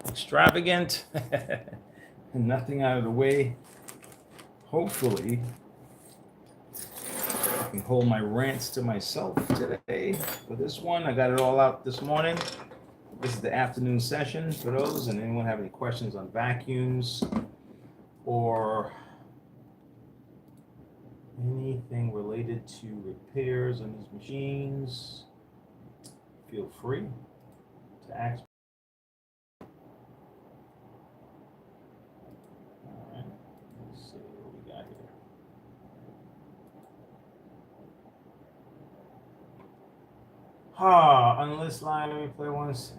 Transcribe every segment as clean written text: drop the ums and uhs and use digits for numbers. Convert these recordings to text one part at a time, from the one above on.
extravagant. Nothing out of the way. Hopefully, I can hold my rants to myself today. For this one, I got it all out this morning. This is the afternoon session for those. And anyone have any questions on vacuums or anything related to repairs on these machines, feel free to ask. All right, let's see what we got here. On this line, let me play once.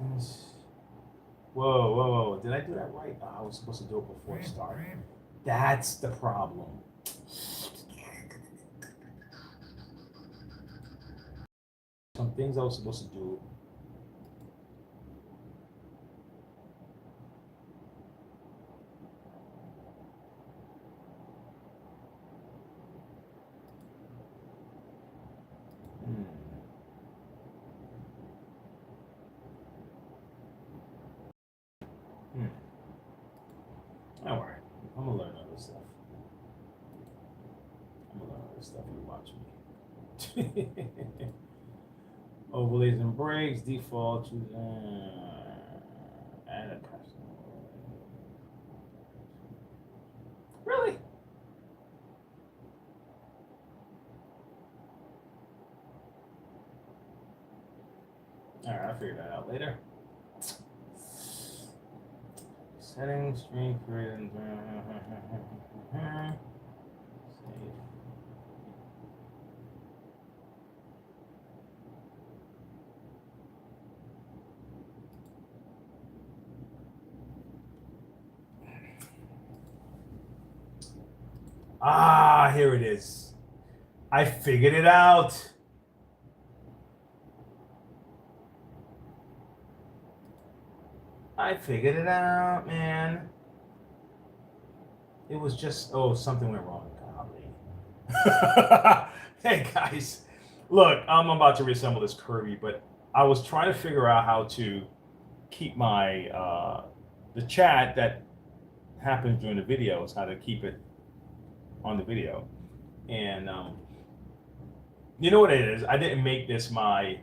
Whoa. Did I do that right? I was supposed to do it before it started. That's the problem. Some things I was supposed to do. All right, I'm gonna learn other stuff. You watch me. Overlays and brakes, default, add a custom. Really? All right, I'll figure that out later. Settings, screen created. Save. Here it is. I figured it out. Man. It was just, something went wrong. Golly. Hey, guys. Look, I'm about to reassemble this Kirby, but I was trying to figure out how to keep my, the chat that happens during the videos, how to keep it on the video. And, you know what it is? I didn't make this my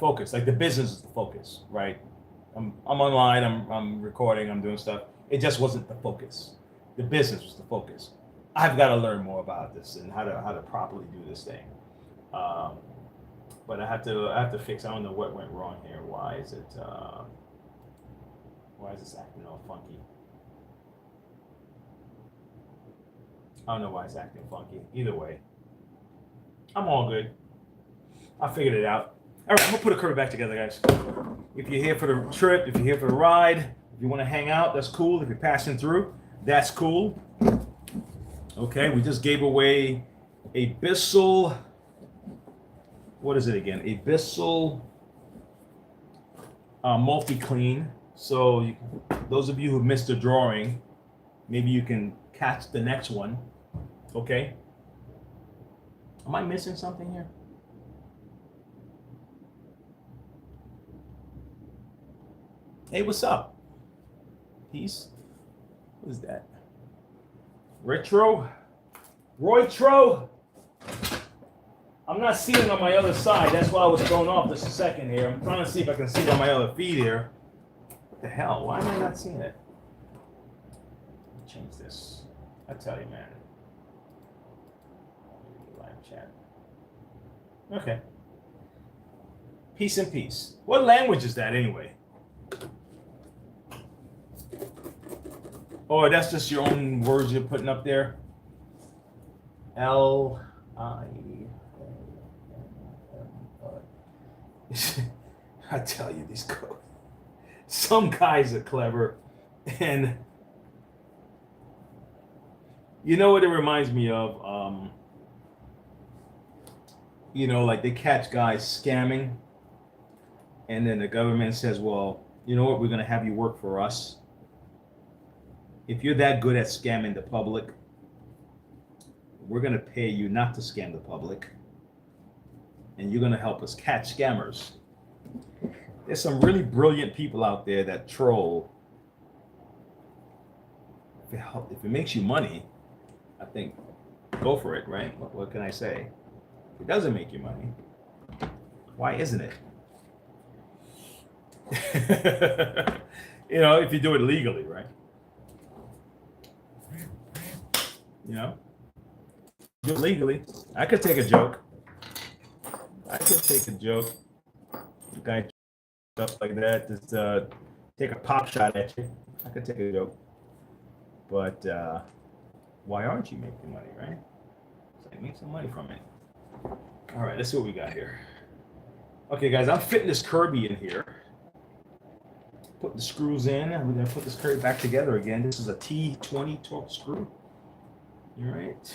focus. Like, the business is the focus, right? I'm online, I'm recording, I'm doing stuff. It just wasn't the focus. The business was the focus. I've got to learn more about this and how to properly do this thing. But I have to fix. I don't know what went wrong here. Why is this acting all funky? I don't know why it's acting funky. Either way, I'm all good. I figured it out. All right, I'm gonna put a Kirby back together, guys. If you're here for the trip, if you're here for the ride, if you want to hang out, that's cool. If you're passing through, that's cool. Okay, we just gave away a Bissell. What is it again? A Bissell multi-clean. So those of you who missed the drawing, maybe you can catch the next one. Okay. Am I missing something here? Hey, what's up? Peace. What is that? Roytro? I'm not seeing it on my other side. That's why I was thrown off just a second here. I'm trying to see if I can see it on my other feed here. What the hell? Why am I not seeing it? Change this. I tell you, man. Live chat. Okay. Peace and peace. What language is that anyway? Oh, that's just your own words you're putting up there. L-I. I tell you, these codes. Some guys are clever, and you know what it reminds me of? Like they catch guys scamming, and then the government says, well, you know what, we're going to have you work for us. If you're that good at scamming the public, we're going to pay you not to scam the public, and you're going to help us catch scammers. There's some really brilliant people out there that troll. If it makes you money, I think go for it, right? What can I say? If it doesn't make you money, why isn't it? You know, if you do it legally, right? You know, do it legally. I could take a joke. I could take a joke. The guy stuff like that. Just take a pop shot at you. I could take a joke. But why aren't you making money, right? So make some money from it. All right, let's see what we got here. Okay, guys, I'm fitting this Kirby in here. Put the screws in, and we're gonna put this Kirby back together again. This is a T20 torque screw. All right.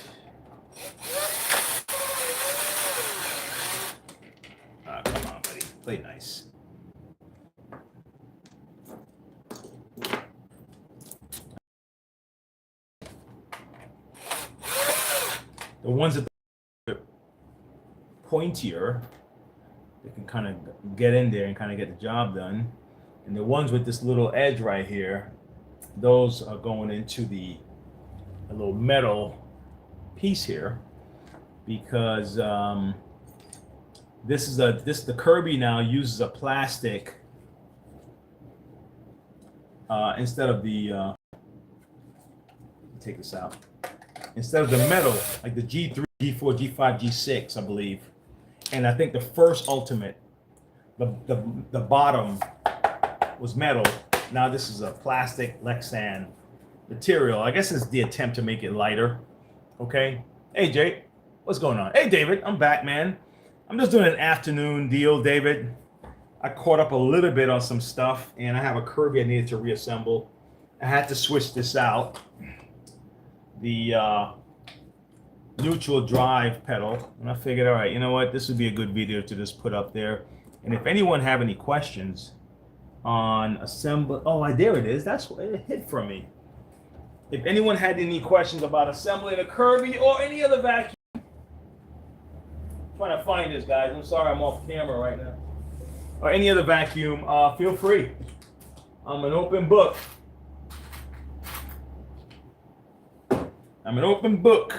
Come on, buddy. Play nice. The ones that are pointier, they can kind of get in there and kind of get the job done. And the ones with this little edge right here, those are going into a little metal piece here, because the Kirby now uses a plastic instead of the take this out. Instead of the metal, like the G3, G4, G5, G6, I believe. And I think the first Ultimate, the bottom was metal. Now this is a plastic Lexan material. I guess it's the attempt to make it lighter. Okay. Hey, Jay, what's going on? Hey, David, I'm back, man. I'm just doing an afternoon deal, David. I caught up a little bit on some stuff, and I have a Kirby I needed to reassemble. I had to switch this out. The neutral drive pedal, and I figured, all right, you know what, this would be a good video to just put up there. And if anyone have any questions on assembly, there it is. That's what it hit from me. If anyone had any questions about assembling a Kirby or any other vacuum, I'm trying to find this, guys. I'm sorry, I'm off camera right now. Or any other vacuum, feel free. I'm an open book. I'm an open book.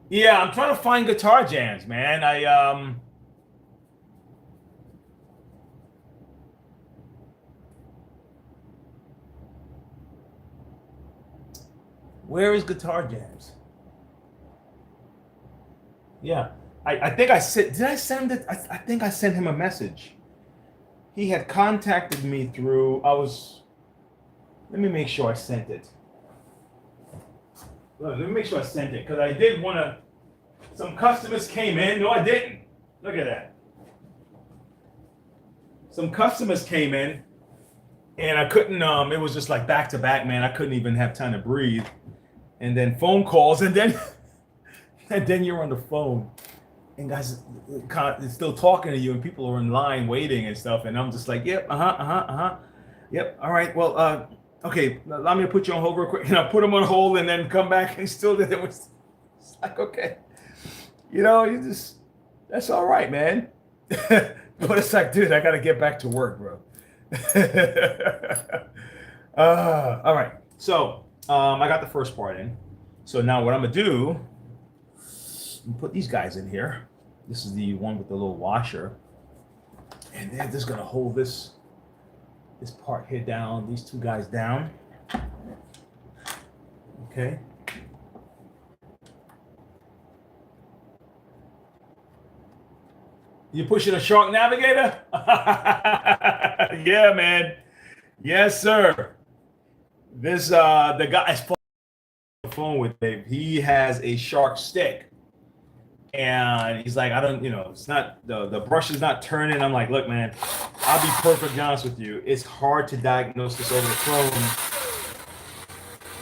Yeah, I'm trying to find guitar jams, man. Where is guitar jams? Yeah, I think I sent. Did I send it? I think I sent him a message. He had contacted me through. Let me make sure I sent it. Look, let me make sure I sent it, because I did want to. Some customers came in. No, I didn't. Look at that. Some customers came in, and I couldn't. It was just like back to back, man. I couldn't even have time to breathe. And then phone calls, and then you're on the phone, and guys it's still talking to you, and people are in line waiting and stuff, and I'm just like, yep, yep, all right, well, okay, allow me to put you on hold real quick, and I put them on hold, and then come back, and still it was it's like, okay, you know, that's all right, man. But it's like, dude, I gotta get back to work, bro. All right, so I got the first part in. So now what I'm gonna do, I'm gonna put these guys in here. This is the one with the little washer, and they're just gonna hold this part here down, these two guys down. Okay. You pushing a Shark Navigator? Yeah, man. Yes, sir. This the guy's on the phone with Dave. He has a Shark stick, and he's like, I don't, it's not the brush is not turning. I'm like, look, man, I'll be perfectly honest with you. It's hard to diagnose this over the phone,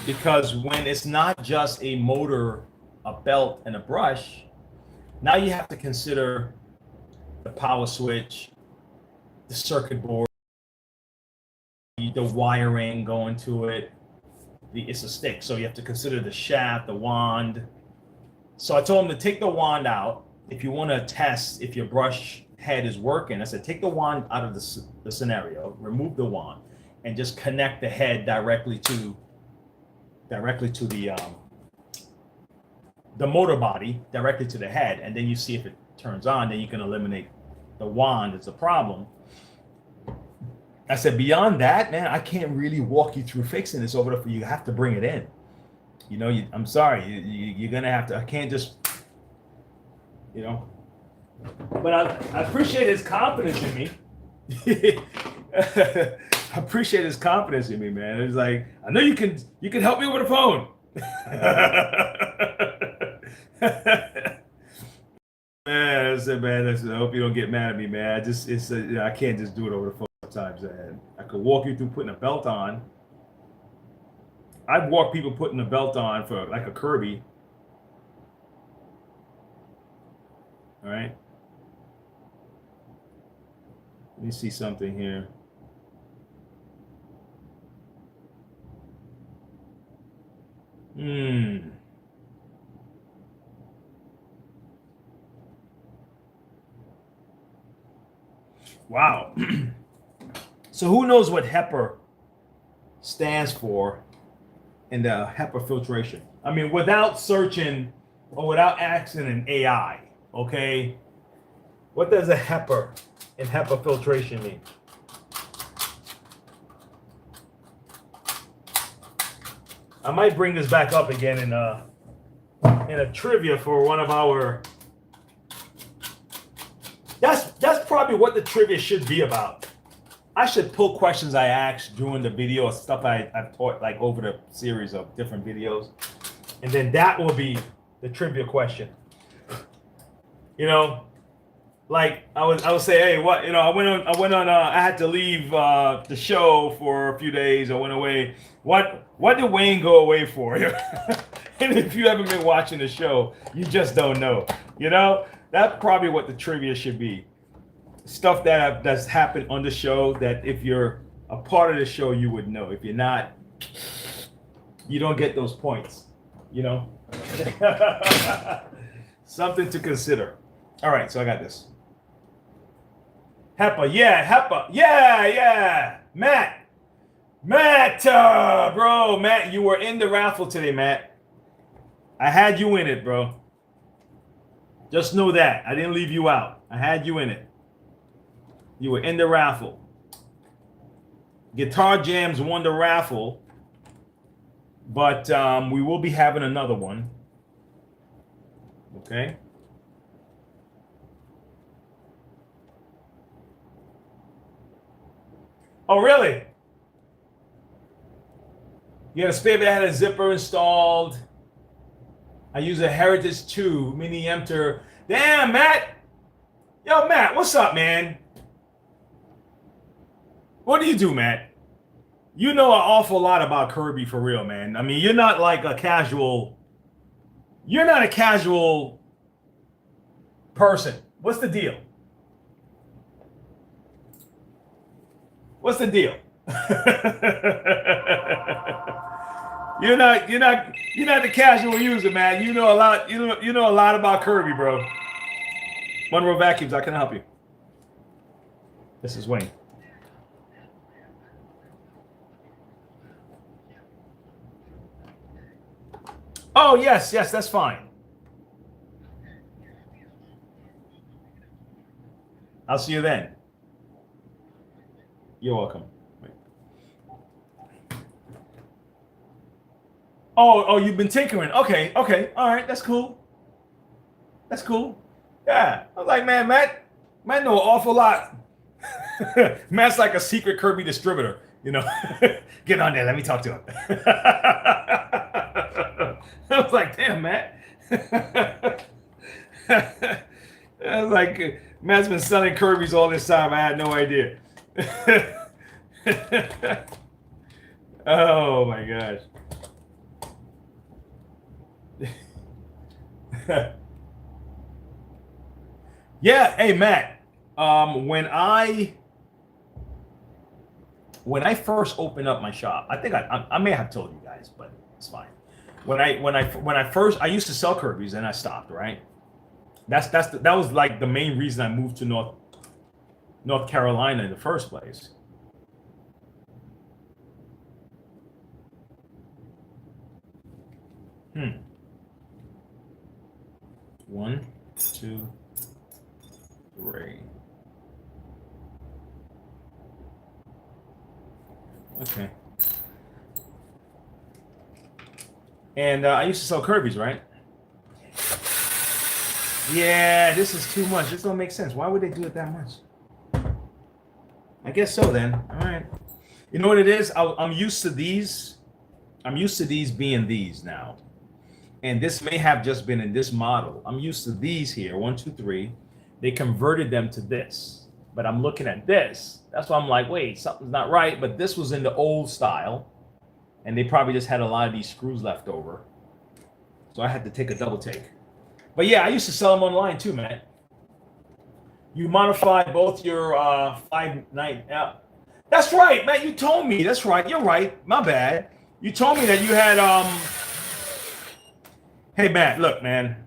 because when it's not just a motor, a belt, and a brush, now you have to consider the power switch, the circuit board, the wiring going to it. It's a stick, so you have to consider the shaft, the wand. So I told him to take the wand out. if you want to test if your brush head is working, I said take the wand out of the scenario, remove the wand, and just connect the head directly to the motor body, directly to the head, and then you see if it turns on. Then you can eliminate the wand as a problem. I said beyond that, man, I can't really walk you through fixing this over the. You have to bring it in. You know, I'm sorry, you're gonna have to. I can't just, you know. But I appreciate his confidence in me. I appreciate his confidence in me, man. It's like, I know you can help me over the phone. Man, I hope you don't get mad at me, man. I can't just do it over the phone sometimes, man. I could walk you through putting a belt on. I've walked people putting a belt on for like a Kirby. All right. Let me see something here. Wow. So who knows what HEPA stands for in the HEPA filtration? I mean, without searching or without asking an AI, okay? What does a HEPA in HEPA filtration mean? I might bring this back up again in a trivia for one of our. That's probably what the trivia should be about. I should pull questions I asked during the video or stuff I've taught like over the series of different videos, and then that will be the trivia question. You know, like I would say, hey, what, you know, I went on. I had to leave the show for a few days. I went away. What did Wayne go away for? And if you haven't been watching the show, you just don't know. You know, that's probably what the trivia should be. Stuff that's happened on the show that if you're a part of the show, you would know. If you're not, you don't get those points. You know, something to consider. All right, so I got this. HEPA, yeah, HEPA, yeah. Matt, bro, Matt, you were in the raffle today, Matt. I had you in it, bro. Just know that. I didn't leave you out. I had you in it. You were in the raffle. Guitar Jams won the raffle, but we will be having another one. Okay. Oh, really? You had a spare that had a zipper installed. I use a Heritage 2 mini emptor. Damn, Matt. Yo, Matt, what's up, man? What do you do, Matt? You know an awful lot about Kirby for real, man. I mean, you're not like a casual. You're not a casual person. What's the deal? What's the deal? You're not the casual user, man. You know a lot. You know a lot about Kirby, bro. Monroe Vacuums. How can I help you? This is Wayne. Oh yes, that's fine. I'll see you then. You're welcome. Oh, you've been tinkering. Okay, all right, that's cool. Yeah, I was like, man, Matt know an awful lot. Matt's like a secret Kirby distributor, you know. Get on there, let me talk to him. I was like, damn, Matt. I was like, Matt's been selling Kirby's all this time. I had no idea. Oh my gosh. Yeah, hey Matt. When I first opened up my shop, I think I may have told you guys, but it's fine. When I first, I used to sell Kirby's and I stopped, right? That was like the main reason I moved to North Carolina in the first place. One, two, three. Okay. And I used to sell Kirby's, right? Yeah, this is too much. This don't make sense. Why would they do it that much? I guess so then. All right. You know what it is? I'm used to these. I'm used to these being these now. And this may have just been in this model. I'm used to these here, 1, 2, 3. They converted them to this. But I'm looking at this. That's why I'm like, wait, something's not right. But this was in the old style. And they probably just had a lot of these screws left over. So I had to take a double take. But yeah, I used to sell them online too, man. You modify both your 5-night. That's right, man. You told me. That's right. You're right. My bad. You told me that you had Hey, Matt. Look, man.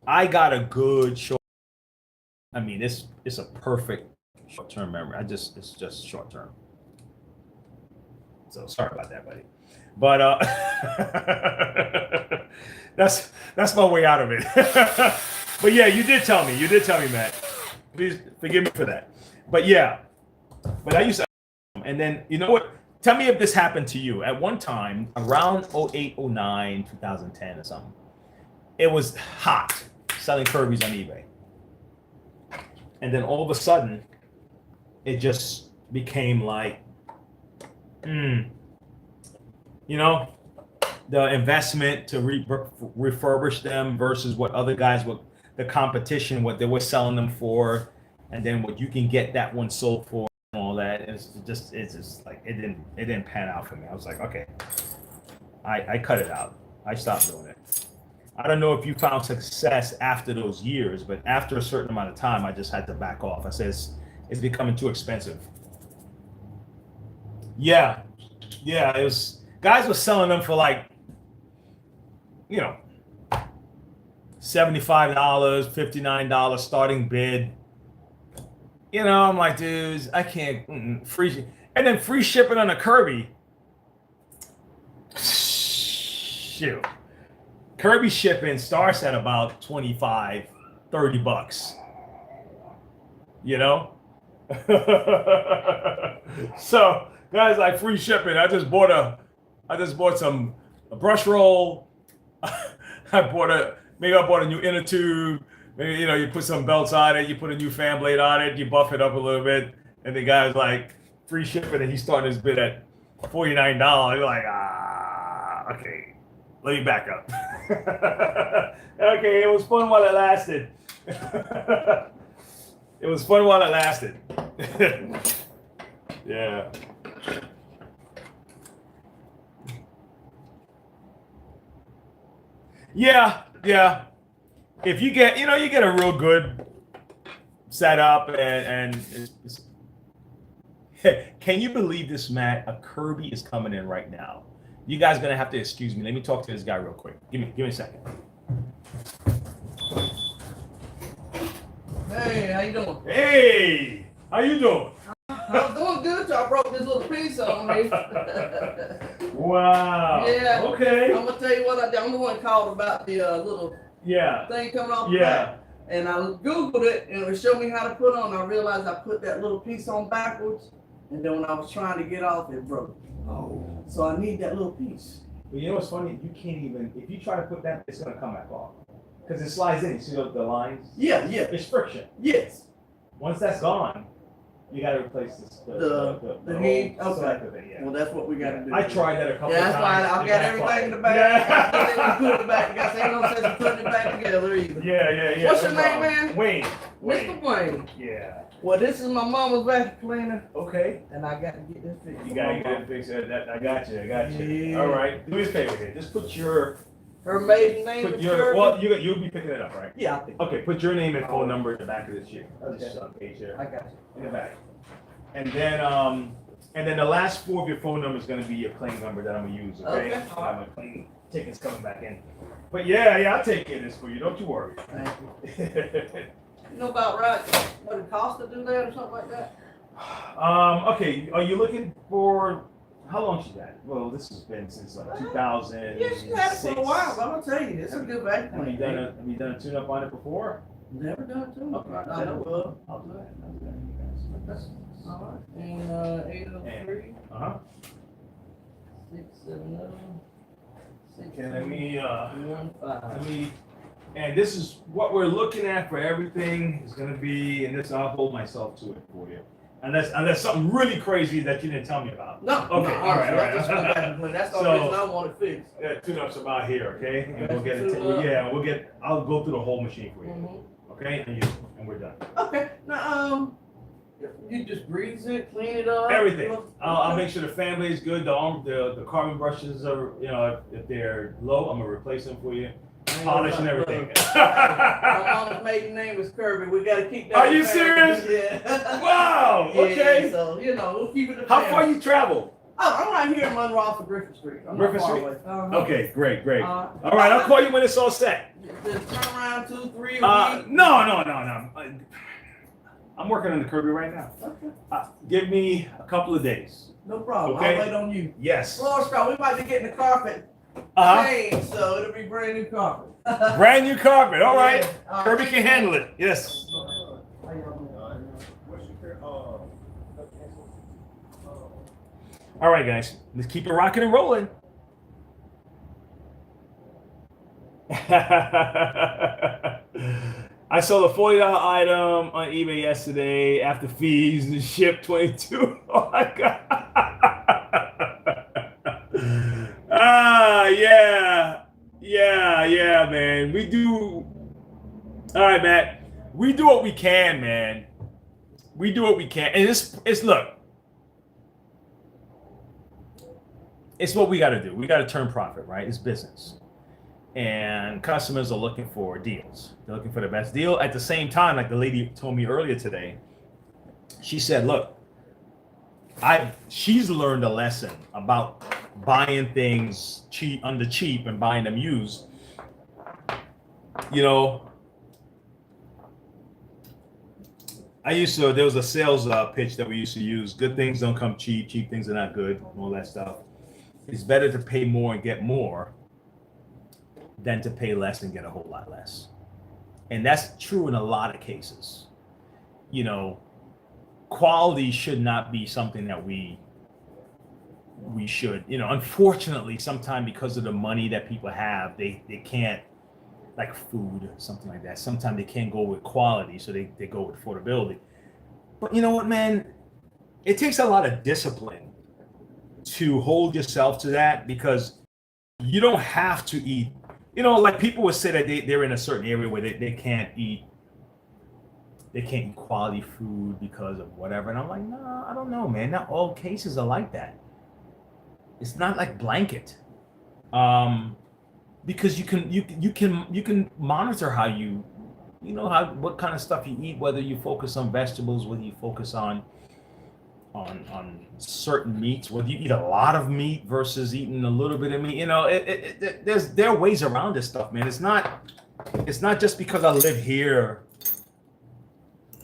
I got a good short. I mean, it's a perfect short-term memory. It's just short-term. So sorry about that, buddy. But that's my way out of it. But yeah, you did tell me. You did tell me, Matt. Please forgive me for that. But yeah, but I used to, and then you know what? Tell me if this happened to you. At one time, around 08, 09, 2010 or something, it was hot selling Kirby's on eBay. And then all of a sudden, it just became like, you know, the investment to refurbish them versus what other guys, what the competition, what they were selling them for, and then what you can get that one sold for and all that. It's just like it didn't pan out for me. I was like, okay, I cut it out. I stopped doing it. I don't know if you found success after those years, but after a certain amount of time, I just had to back off. I said it's becoming too expensive. Yeah, it was. Guys were selling them for like, you know, $75, $59 starting bid. You know, I'm like, dudes, I can't free, and then free shipping on a Kirby. Shoot, Kirby shipping starts at about $25, $30. You know, so guys like free shipping. I just bought a brush roll. I bought a new inner tube. Maybe, you know, you put some belts on it, you put a new fan blade on it, you buff it up a little bit, and the guy's like, free shipping, and he's starting his bid at $49. You're like, okay, let me back up. Okay, it was fun while it lasted. It was fun while it lasted. Yeah. Yeah. If you get, you get a real good setup and can you believe this, Matt? A Kirby is coming in right now. You guys are gonna have to excuse me. Let me talk to this guy real quick. Give me a second. Hey, how you doing? Hey, how you doing? I'm doing good till I broke this little piece on me. Wow. Yeah. Okay. I'm gonna tell you what I did. I'm the one called about the little thing coming off the back. And I Googled it and it showed me how to put on. I realized I put that little piece on backwards, and then when I was trying to get off, it broke. Oh. So I need that little piece. But you know what's funny? You can't even, if you try to put that, it's gonna come back off. Because it slides in. You see the lines? Yeah. It's friction. Yes. Once that's gone, you gotta replace this. The heat. Okay. Thing, yeah. Well, that's what we gotta do. I tried that a couple times. Yeah, that's why I got everything in the back. I didn't put it back. I got no sense of putting it back together either. Yeah. What's your name, man? Wayne. Mr. Wayne. Yeah. Well, this is my mama's vacuum cleaner. Okay. And I got to get this fixed. You gotta get it fixed. I got you. Yeah. All right. Do me a favor here. Just put her maiden name. Well, you'll be picking it up, right? Yeah, I think. Okay. Put your name and phone number in the back of this sheet. Okay. This page here. I got you. In the back. And then And then the last 4 of your phone number is going to be your claim number that I'm going to use, okay? Okay. I have my claim tickets coming back in. But yeah, I'll take care of this for you. Don't you worry. Thank you. You know about right what it costs to do that or something like that? Okay, are you looking for, how long she had? Well, this has been since like 2000. Yeah, she had it for a while, but I'm gonna tell you, it's a good vacuum. Have you done a tune-up on it before? Never done it too. Okay. I know of. I'll do that. I'll do that. That's all right. And 803. 670. Okay, let me, 15. and this is what we're looking at for everything is gonna be, and this, I'll hold myself to it for you. Unless something really crazy that you didn't tell me about. No. Okay, no, all right. That's the So- only reason I want it fixed. Yeah, tune-up's about here, okay? And we'll get Tune-up. it, I'll go through the whole machine for you, Mhm. okay? And we're done. Okay. Now, you just grease it, clean it up. Everything. I'll make sure the family is good. The carbon brushes are, if they're low, I'm gonna replace them for you. Polish and everything. My mom's maiden name is Kirby. We gotta keep that. Are you in serious? family. Yeah. Wow. Okay. Yeah, so we'll keep it. In How family. far you travel? Oh, I'm right here in Monroe off of Griffin Street. I'm Griffin not far Street? away. Uh-huh. Okay, great. Uh, All right, I'll call you when it's all set. Just turn around 2, 3 a week. No. I'm working on the Kirby right now. Okay. Give me a couple of days. No problem. Okay. I'll wait on you. Yes. Floor scrub. We might be getting the carpet Uh-huh. changed, so it'll be brand new carpet. Brand new carpet. All right. Yeah. Kirby can handle it. Yes. All right, guys. Let's keep it rocking and rolling. I sold a $40 item on eBay yesterday after fees and shipped 22. Oh my God. Yeah, man. We do. All right, Matt. We do what we can, man. We do what we can. And look. It's what we got to do. We got to turn profit, right? It's business. And customers are looking for deals. They're looking for the best deal. At the same time, like the lady told me earlier today, she said, look, she's learned a lesson about buying things cheap and buying them used. There was a sales pitch that we used to use. Good things don't come cheap. Cheap things are not good. All that stuff. It's better to pay more and get more than to pay less and get a whole lot less. And that's true in a lot of cases. Quality should not be something that we should, unfortunately, sometimes because of the money that people have, they can't, like food or something like that. Sometimes they can't go with quality, so they go with affordability. But you know what, man? It takes a lot of discipline to hold yourself to that, because you don't have to eat. Like people would say that they're in a certain area where they can't eat quality food because of whatever. And I'm like, no, I don't know, man. Not all cases are like that. It's not like blanket. Because you can monitor how what kind of stuff you eat, whether you focus on vegetables, whether you focus on certain meats, whether you eat a lot of meat versus eating a little bit of meat. There are ways around this stuff, man. It's not just because I live here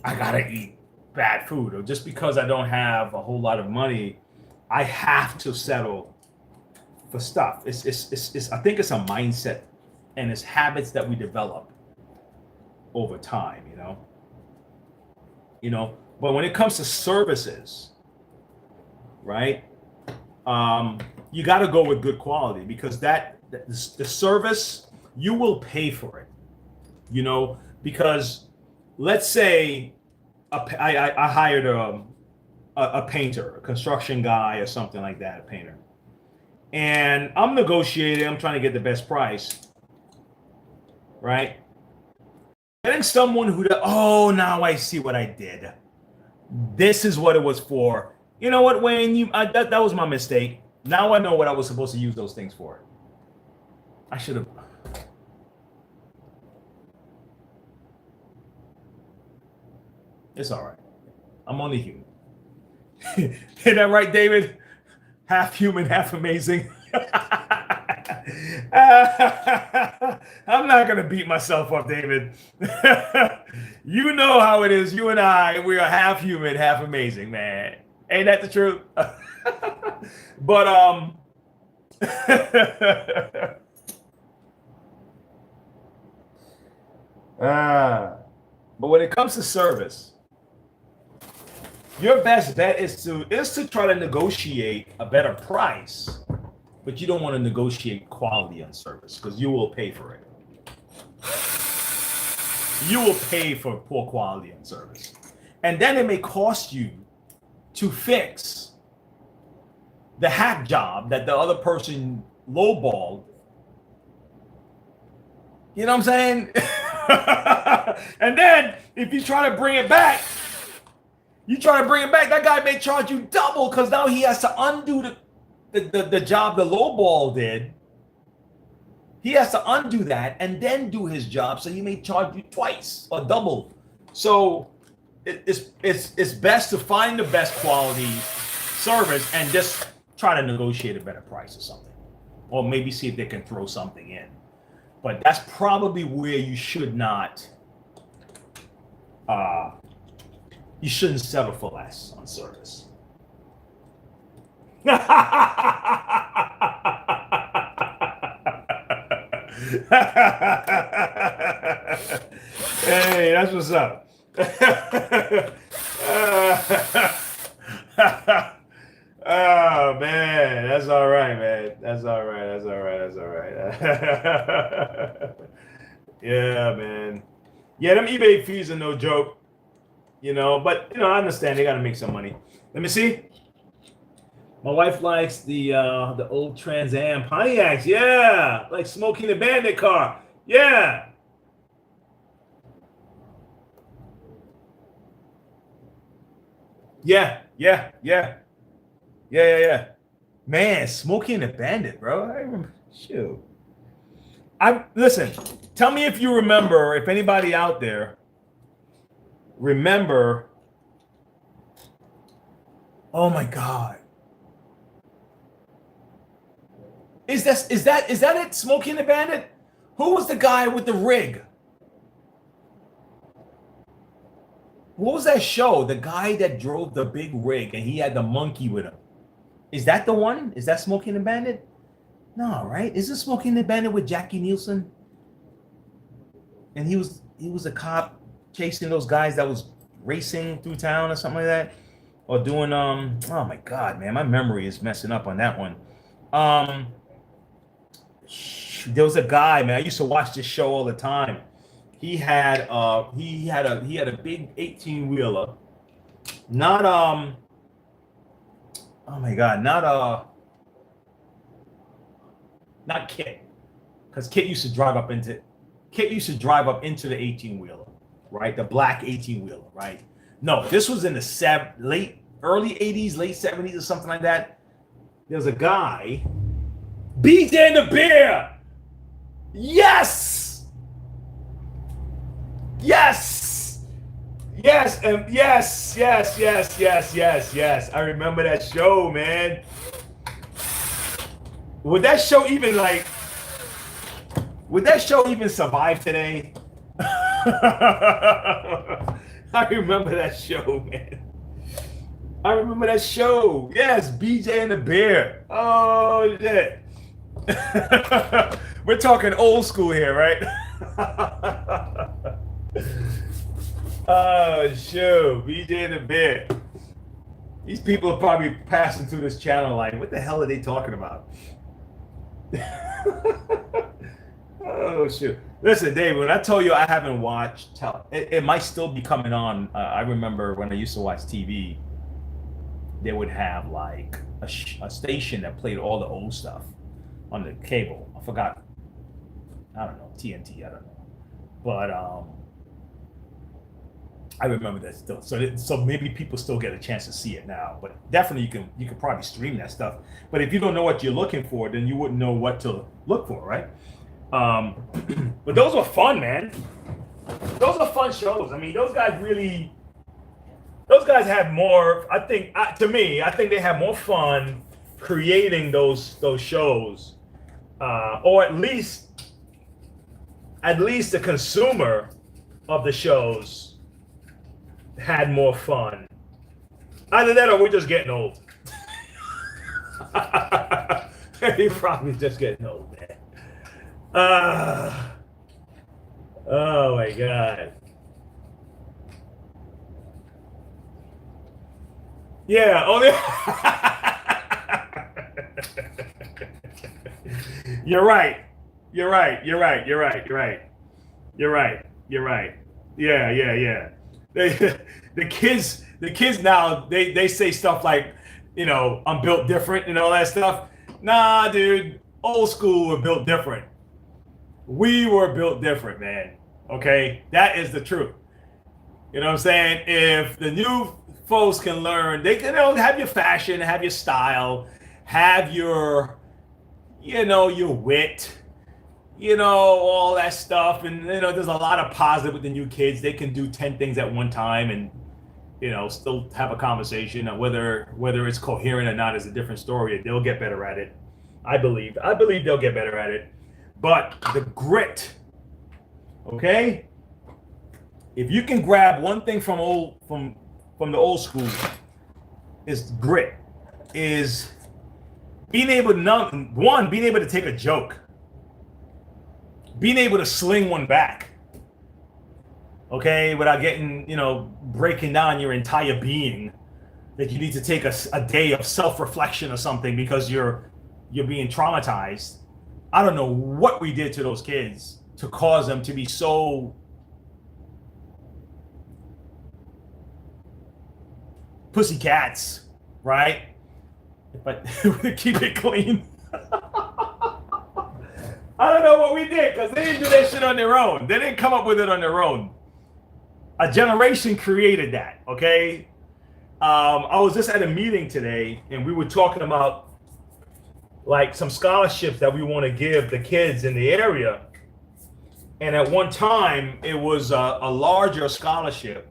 I gotta eat bad food, or just because I don't have a whole lot of money I have to settle for stuff. It's I think it's a mindset and it's habits that we develop over time, but when it comes to services, right? You got to go with good quality, because the service, you will pay for it, because let's say I hired a painter, a construction guy or something like that, a painter. And I'm negotiating, I'm trying to get the best price, right? Getting someone now I see what I did. This is what it was for. You know what, Wayne? That was my mistake. Now I know what I was supposed to use those things for. I should have. It's all right. I'm only human. Isn't that right, David? Half human, half amazing. I'm not going to beat myself up, David. You know how it is. You and I, we are half human, half amazing, man. Ain't that the truth? But, but when it comes to service, your best bet is to try to negotiate a better price, but you don't want to negotiate quality on service because you will pay for it. You will pay for poor quality on service, and then it may cost you to fix the hack job that the other person lowballed. You know what I'm saying? And then if you try to bring it back, that guy may charge you double because now he has to undo the job the lowball did. He has to undo that and then do his job, so he may charge you twice or double. So it's best to find the best quality service and just try to negotiate a better price or something, or maybe see if they can throw something in. But that's probably where you should not. You shouldn't settle for less on service. Hey, that's what's up. Oh man, that's all right, man. That's all right. Yeah, man. Yeah, them eBay fees are no joke. You know, but I understand they gotta make some money. Let me see. My wife likes the old Trans Am Pontiacs. Yeah, like Smokey the Bandit car. Yeah. Yeah. Man, Smokey and the Bandit, bro. I remember. Shoot. Listen. Tell me if you remember. If anybody out there remember. Oh my God. Is that it? Smokey and the Bandit? Who was the guy with the rig? What was that show? The guy that drove the big rig and he had the monkey with him. Is that the one? Is that Smokey and the Bandit? No, right? Isn't Smokey and the Bandit with Jackie Nielsen? And he was a cop chasing those guys that was racing through town or something like that, or doing oh my God, man, my memory is messing up on that one. There was a guy, man. I used to watch this show all the time. He had a big 18-wheeler. Not oh my God, not Kit. Because Kit used to drive up into the 18-wheeler, right? The black 18-wheeler, right? No, this was in the early 80s, late 70s or something like that. There's a guy, BJ and the Bear. Yes. I remember that show, man. Would that show even survive today? I remember that show, man. I remember that show. Yes, BJ and the Bear. Oh shit. We're talking old school here, right? Oh shoot, BJ and the Bear. These people are probably passing through this channel like, what the hell are they talking about? Oh shoot. Listen, Dave, when I told you I haven't watched, it might still be coming on. I remember when I used to watch TV, they would have like a station that played all the old stuff on the cable. I forgot. I don't know, TNT, I don't know. But I remember that still. So maybe people still get a chance to see it now. But definitely you can probably stream that stuff. But if you don't know what you're looking for, then you wouldn't know what to look for, right? But those were fun, man. Those are fun shows. I mean, those guys really those guys have more. I think, to me, I think they have more fun creating those shows, or at least the consumer of the shows had more fun. Either that, or we're just getting old. You're probably just getting old, man. Oh my God. Yeah, only. You're right. You're right. You're right. You're right. You're right. You're right. You're right. Yeah. The kids now, they say stuff like, I'm built different and all that stuff. Nah, dude, old school were built different. We were built different, man. Okay, that is the truth. You know what I'm saying? If the new folks can learn, they can have your fashion, have your style, have your, your wit, all that stuff. And, there's a lot of positive with the new kids. They can do 10 things at one time and, still have a conversation. Whether it's coherent or not is a different story. They'll get better at it. I believe they'll get better at it. But the grit, okay? If you can grab one thing from the old school, is grit, is being able to take a joke, being able to sling one back, okay, without getting, breaking down your entire being, that you need to take a day of self-reflection or something because you're being traumatized. I don't know what we did to those kids to cause them to be so pussycats, right? But keep it clean. I don't know what we did because they didn't do that shit on their own. They didn't come up with it on their own. A generation created that, okay? I was just at a meeting today and we were talking about like some scholarships that we want to give the kids in the area. And at one time it was a larger scholarship.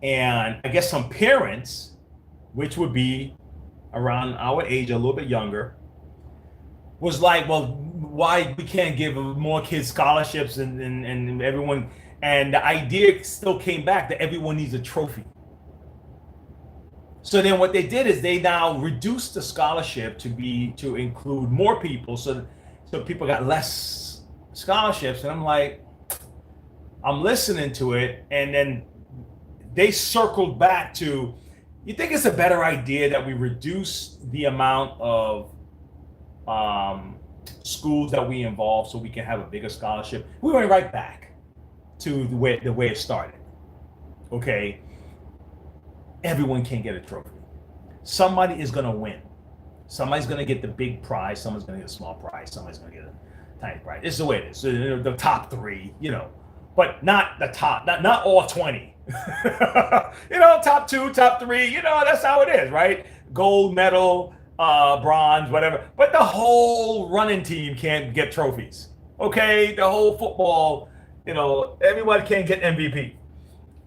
And I guess some parents, which would be around our age, a little bit younger, was like, well, why we can't give more kids scholarships and everyone, and the idea still came back that everyone needs a trophy. So then what they did is they now reduced the scholarship to include more people, so people got less scholarships. And I'm like, I'm listening to it, and then they circled back to, you think it's a better idea that we reduce the amount of schools that we involve so we can have a bigger scholarship? We went right back to the way it started. Okay, everyone can get a trophy. Somebody is going to win. Somebody's going to get the big prize. Someone's going to get a small prize. Somebody's going to get a tiny prize. This is the way it is. So the top three, but not the top, not all 20. Top 2, top 3, that's how it is, right? Gold medal, bronze, whatever. But the whole running team can't get trophies. Okay, the whole football, everybody can't get MVP.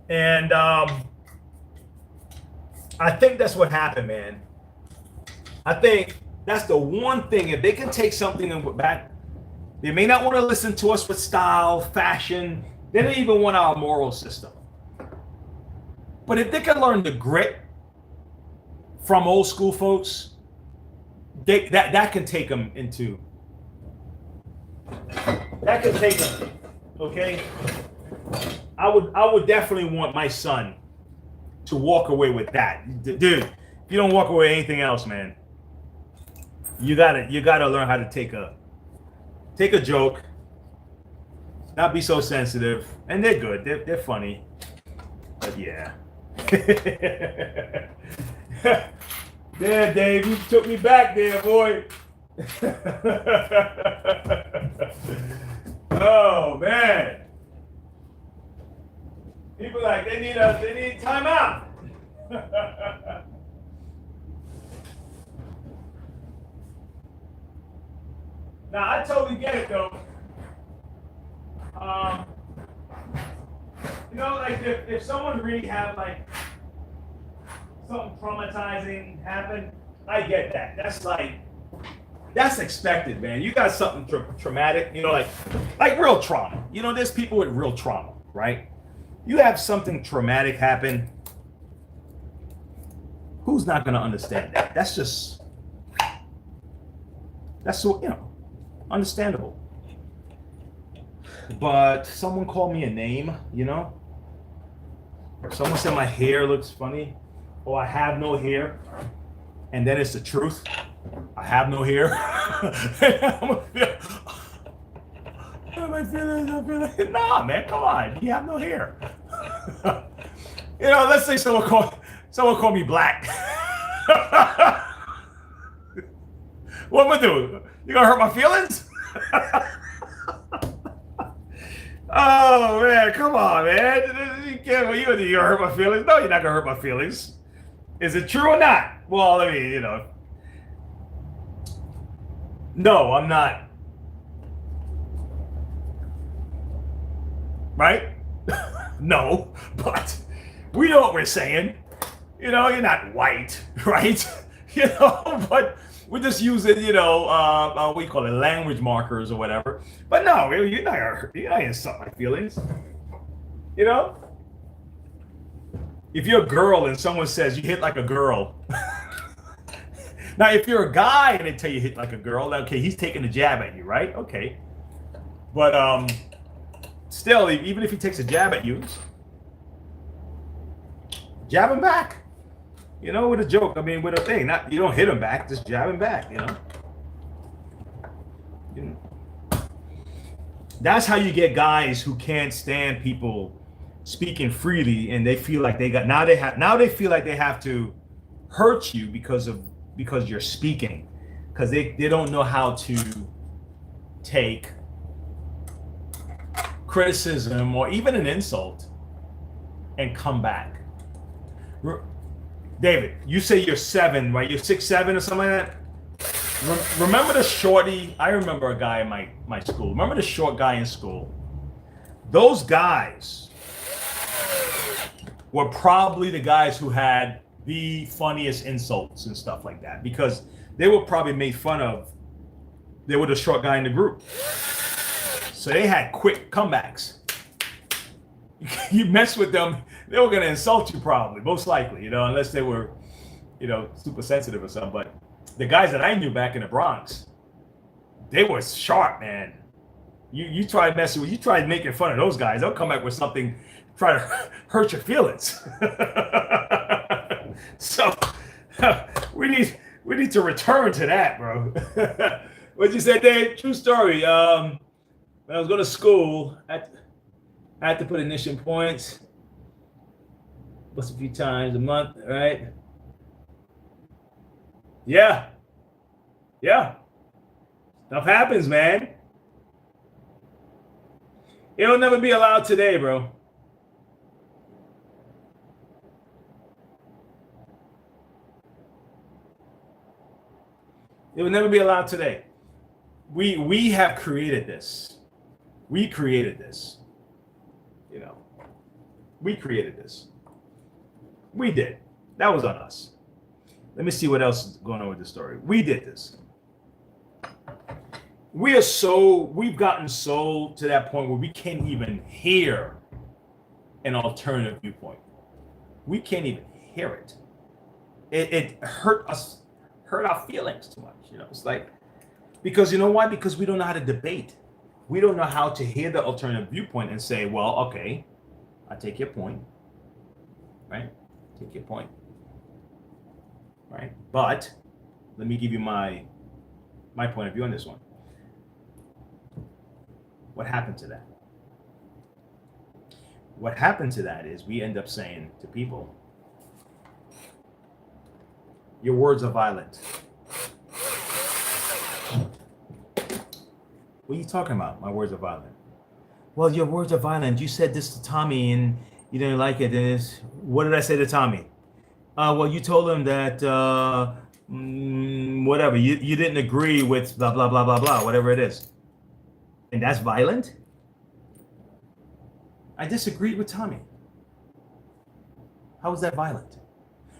And I think that's what happened, man. I think that's the one thing. If they can take something back, they may not want to listen to us with style, fashion. They don't even want our moral system. But if they can learn the grit from old school folks, that can take them into. That can take them. Okay. I would definitely want my son to walk away with that, dude. If you don't walk away with anything else, man, you gotta learn how to take a joke, not be so sensitive, and they're good. They're funny, but yeah. There, Dave, you took me back there, boy. Oh man. People like they need time out. Now I totally get it though. You know, like if someone really had like something traumatizing happen, I get that. That's expected, man. You got something traumatic, you know, like real trauma. You know, there's people with real trauma, right? You have something traumatic happen. Who's not going to understand that? That's so, you know, understandable. But someone called me a name, you know? Someone said my hair looks funny, or I have no hair, and then it's the truth. I have no hair. Nah, man, come on. You have no hair. You know, let's say someone called me black. What am I do? You gonna hurt my feelings? Oh man, come on, man. You can't. You gonna hurt my feelings? No, you're not gonna hurt my feelings. Is it true or not? Well, I mean, you know. No, I'm not. Right? No, but we know what we're saying. You know, you're not white, right? You know, but we're just using, you know, what do you call it, language markers or whatever. But no, you're not gonna insult my feelings. You know? If you're a girl and someone says you hit like a girl. Now, if you're a guy and they tell you hit like a girl, okay, he's taking a jab at you, right? Okay. But still, even if he takes a jab at you, jab him back. You know, with a joke. I mean, with a thing. Not, you don't hit him back, just jab him back, you know? That's how you get guys who can't stand people speaking freely, and they feel like now they feel like they have to hurt you because you're speaking, because they don't know how to take criticism or even an insult and come back. David, you say you're 7, right? You're 6'7" or something like that. Remember the shorty? I remember a guy in my school. Remember the short guy in school? Those guys were probably the guys who had the funniest insults and stuff like that, because they were probably made fun of. They were the short guy in the group. So they had quick comebacks. You mess with them, they were going to insult you probably, most likely, you know, unless they were, you know, super sensitive or something. But the guys that I knew back in the Bronx, they were sharp, man. You try messing with, you try making fun of those guys, they'll come back with something, try to hurt your feelings. So we need to return to that, bro. What'd you say, Dave? True story. When I was going to school, I had to put ignition points. What's a few times a month, right? Yeah. Stuff happens, man. It'll never be allowed today, bro. It will never be allowed today. We have created this. We created this. You know, we created this. We did. That was on us. Let me see what else is going on with the story. We did this. We've gotten so to that point where we can't even hear an alternative viewpoint. We can't even hear it. It hurt us, hurt our feelings too much. You know, it's like, because you know why? Because we don't know how to debate. We don't know how to hear the alternative viewpoint and say, well, okay, I take your point, right? Take your point, right? But let me give you my point of view on this one. What happened to that? What happened to that is we end up saying to people, your words are violent. What are you talking about? My words are violent. Well, your words are violent. You said this to Tommy and you didn't like it. What did I say to Tommy? Well, you told him that whatever. You didn't agree with blah, blah, blah, blah, blah, whatever it is. And that's violent? I disagreed with Tommy. How was that violent?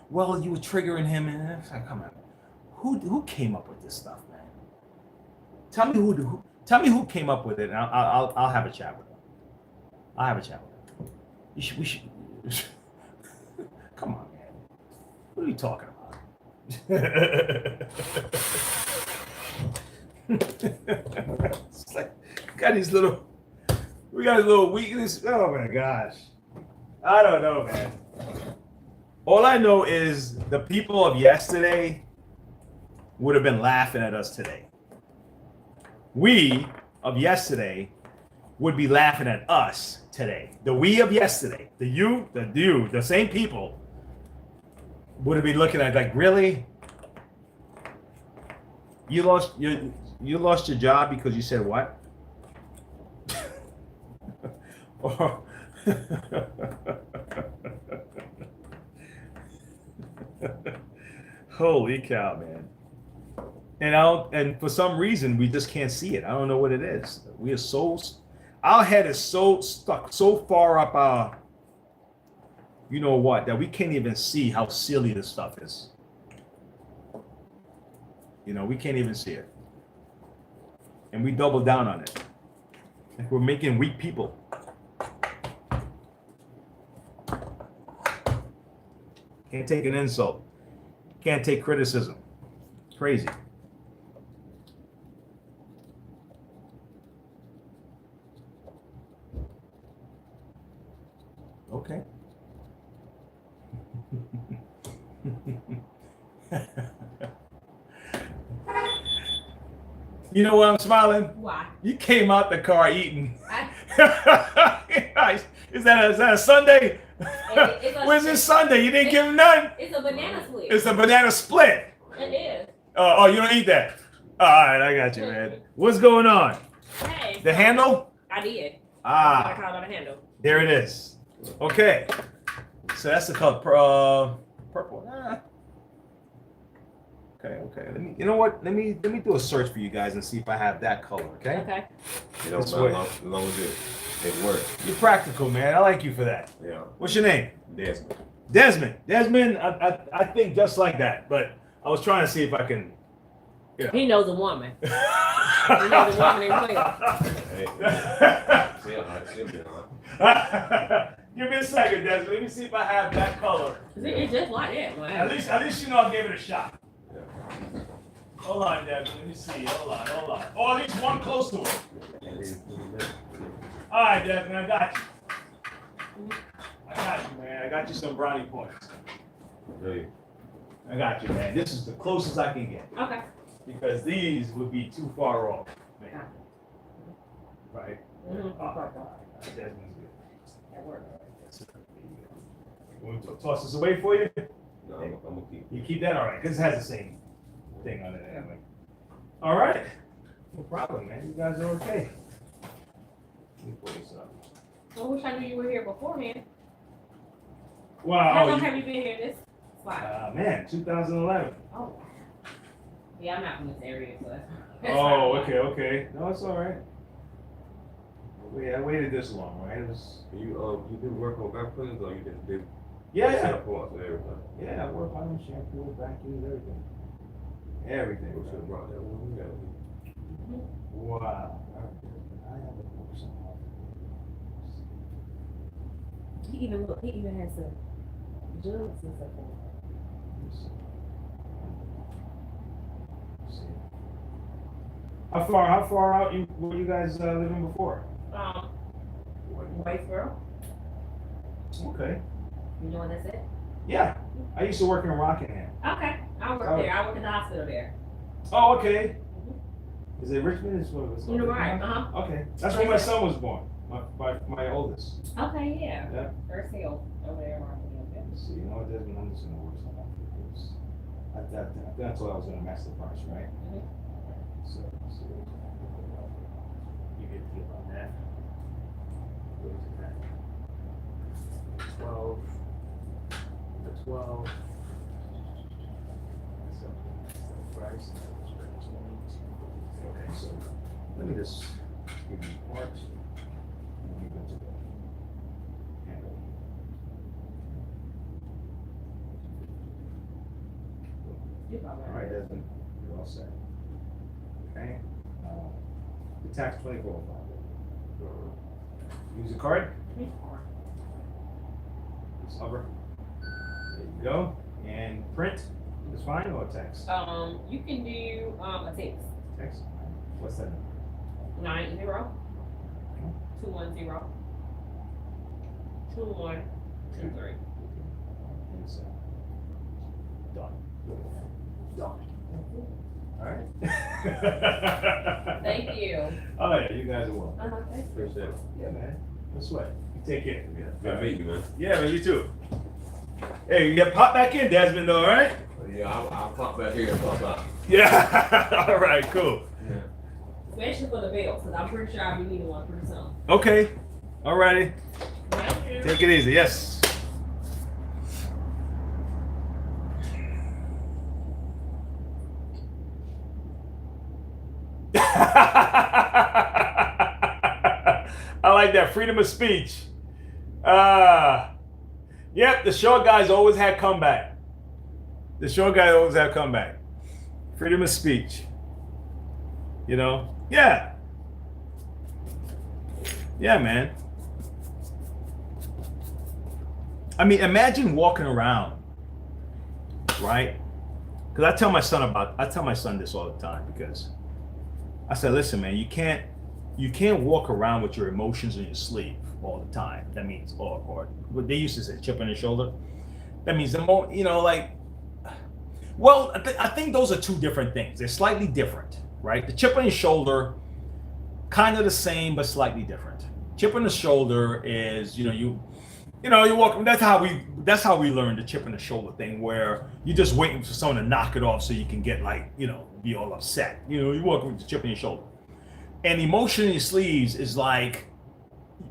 Well, you were triggering him, and come on. Who came up with this stuff, man? Tell me who came up with it, and I'll have a chat with him. I'll have a chat with him. We should. Come on, man. What are you talking about? It's like we got these little weaknesses. Oh my gosh. I don't know, man. All I know is the people of yesterday would have been laughing at us today. We of yesterday would be laughing at us today. The we of yesterday, the same people would have been looking at like, really? You lost your job because you said what? Holy cow, man. And for some reason we just can't see it. I don't know what it is. We are our head is so stuck so far up our you know what, that we can't even see how silly this stuff is. You know, we can't even see it. And we double down on it. Like we're making weak people. Can't take an insult. Can't take criticism. Crazy. Okay. You know why I'm smiling? Why? You came out the car eating. Is that a Sunday? Where's this Sunday? You didn't give him none? It's a banana split. It's a banana split. It is. Oh, you don't eat that? All right, I got you, man. What's going on? Hey. The handle? I did. Ah. I called on the handle. There it is. Okay. So that's the color purple. Okay. You know what? Let me do a search for you guys and see if I have that color. Okay. Okay. You know, as long as it works. You're practical, man. I like you for that. Yeah. What's your name? Desmond. Desmond. I think just like that, but I was trying to see if I can. You know. He knows a woman. He knows a woman in Give me a second, Desmond. Let me see if I have that color. It's just like that, man. At least you know I gave it a shot. Yeah. Hold on, Desmond. Let me see. Hold on. Oh, at least one close to it. All right, Desmond. I got you. Man. I got you some brownie points. Really? I got you, man. This is the closest I can get. Okay. Because these would be too far off, man. Right? Mm-hmm. Desmond's good. That works. You want to toss this away for you? No, I'm gonna keep. You keep that? All right, because it has the same thing on it anyway. All right. No problem, man. You guys are okay. Let me pull this up. I wish I knew you were here beforehand. Wow. How long have you been here this spot? Man, 2011. Oh. Yeah, I'm not from this area, so that's Oh, fine. okay. No, it's all right. I waited this long, right? It was. You did work on vacuums or you did? Yeah. Shampoo and everything. Yeah, I work on shampoo, vacuums, everything. Everything. We should have brought that one. Wow. I have a book somewhere. He even has some jugs and stuff on How far out were you guys living before? Whitesboro. Okay. You know what that's it? Yeah. I used to work in Rockingham. Okay. I work there. I work at the hospital there. Oh, okay. Is it Richmond? Is what it's You're right. Okay. That's where my son was born. My oldest. Okay, yeah. Yeah. First hill over there in Rockingham. Let's see, you know what, Desmond, I'm just gonna work something out because that's what I was gonna mess the parts, right? So, let's see. You get the deal on that. Go to that. 12. The 12. So, price. Okay, so let me just give you parts. And we go to that. All right, Desmond, you're all set. Okay. The tax 24. Use a card. Just hover. There you go. And print is fine or text? You can do a text. Text. What's that? 90 210 2123. And so, done. Done. All right. Thank you. Oh yeah, you guys are welcome. Appreciate it. Yeah, man. No sweat. You take care. Good meeting you, man. Yeah, man. You too. Hey, you get pop back in, Desmond, though, all right? Yeah, I'll pop back here and pop out. Yeah. All right. Cool. Yeah. Especially for the belts, because I'm pretty sure I'll be needing one pretty soon. Okay. All righty. Thank you. Take it easy. Yes. I like that freedom of speech. Yep, the short guys always had comeback. The short guy always had comeback. Freedom of speech. You know? Yeah. Yeah, man. I mean, imagine walking around, right? Because I tell my son this all the time, because I said, listen, man, you can't walk around with your emotions in your sleeve all the time. That means, or what they used to say, chip on your shoulder. That means the more, well, I think those are two different things. They're slightly different, right? The chip on your shoulder, kind of the same, but slightly different. Chip on the shoulder is, you walk. That's how we learned the chip on the shoulder thing, where you're just waiting for someone to knock it off so you can get be all upset. You walk with the chip on your shoulder. And emotion in your sleeves is like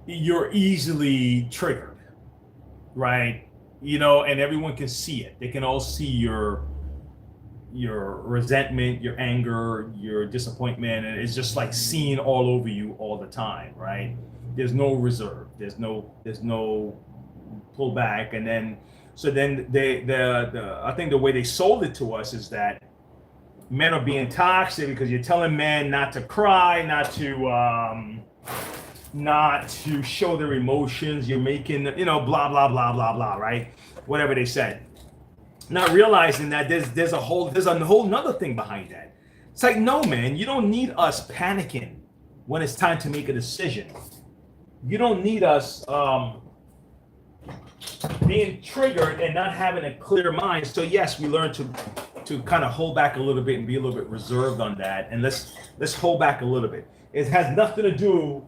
you're easily triggered, right? And everyone can see it. They can all see your resentment, your anger, your disappointment, and it's just like seen all over you all the time, right? There's no reserve. There's no pull back. And then I think the way they sold it to us is that men are being toxic because you're telling men not to cry, not to show their emotions. You're making, blah, blah, blah, blah, blah, right? Whatever they said. Not realizing that there's a whole nother thing behind that. It's like, no, man, you don't need us panicking when it's time to make a decision. You don't need us being triggered and not having a clear mind. So yes, we learn to kind of hold back a little bit and be a little bit reserved on that. And let's hold back a little bit. It has nothing to do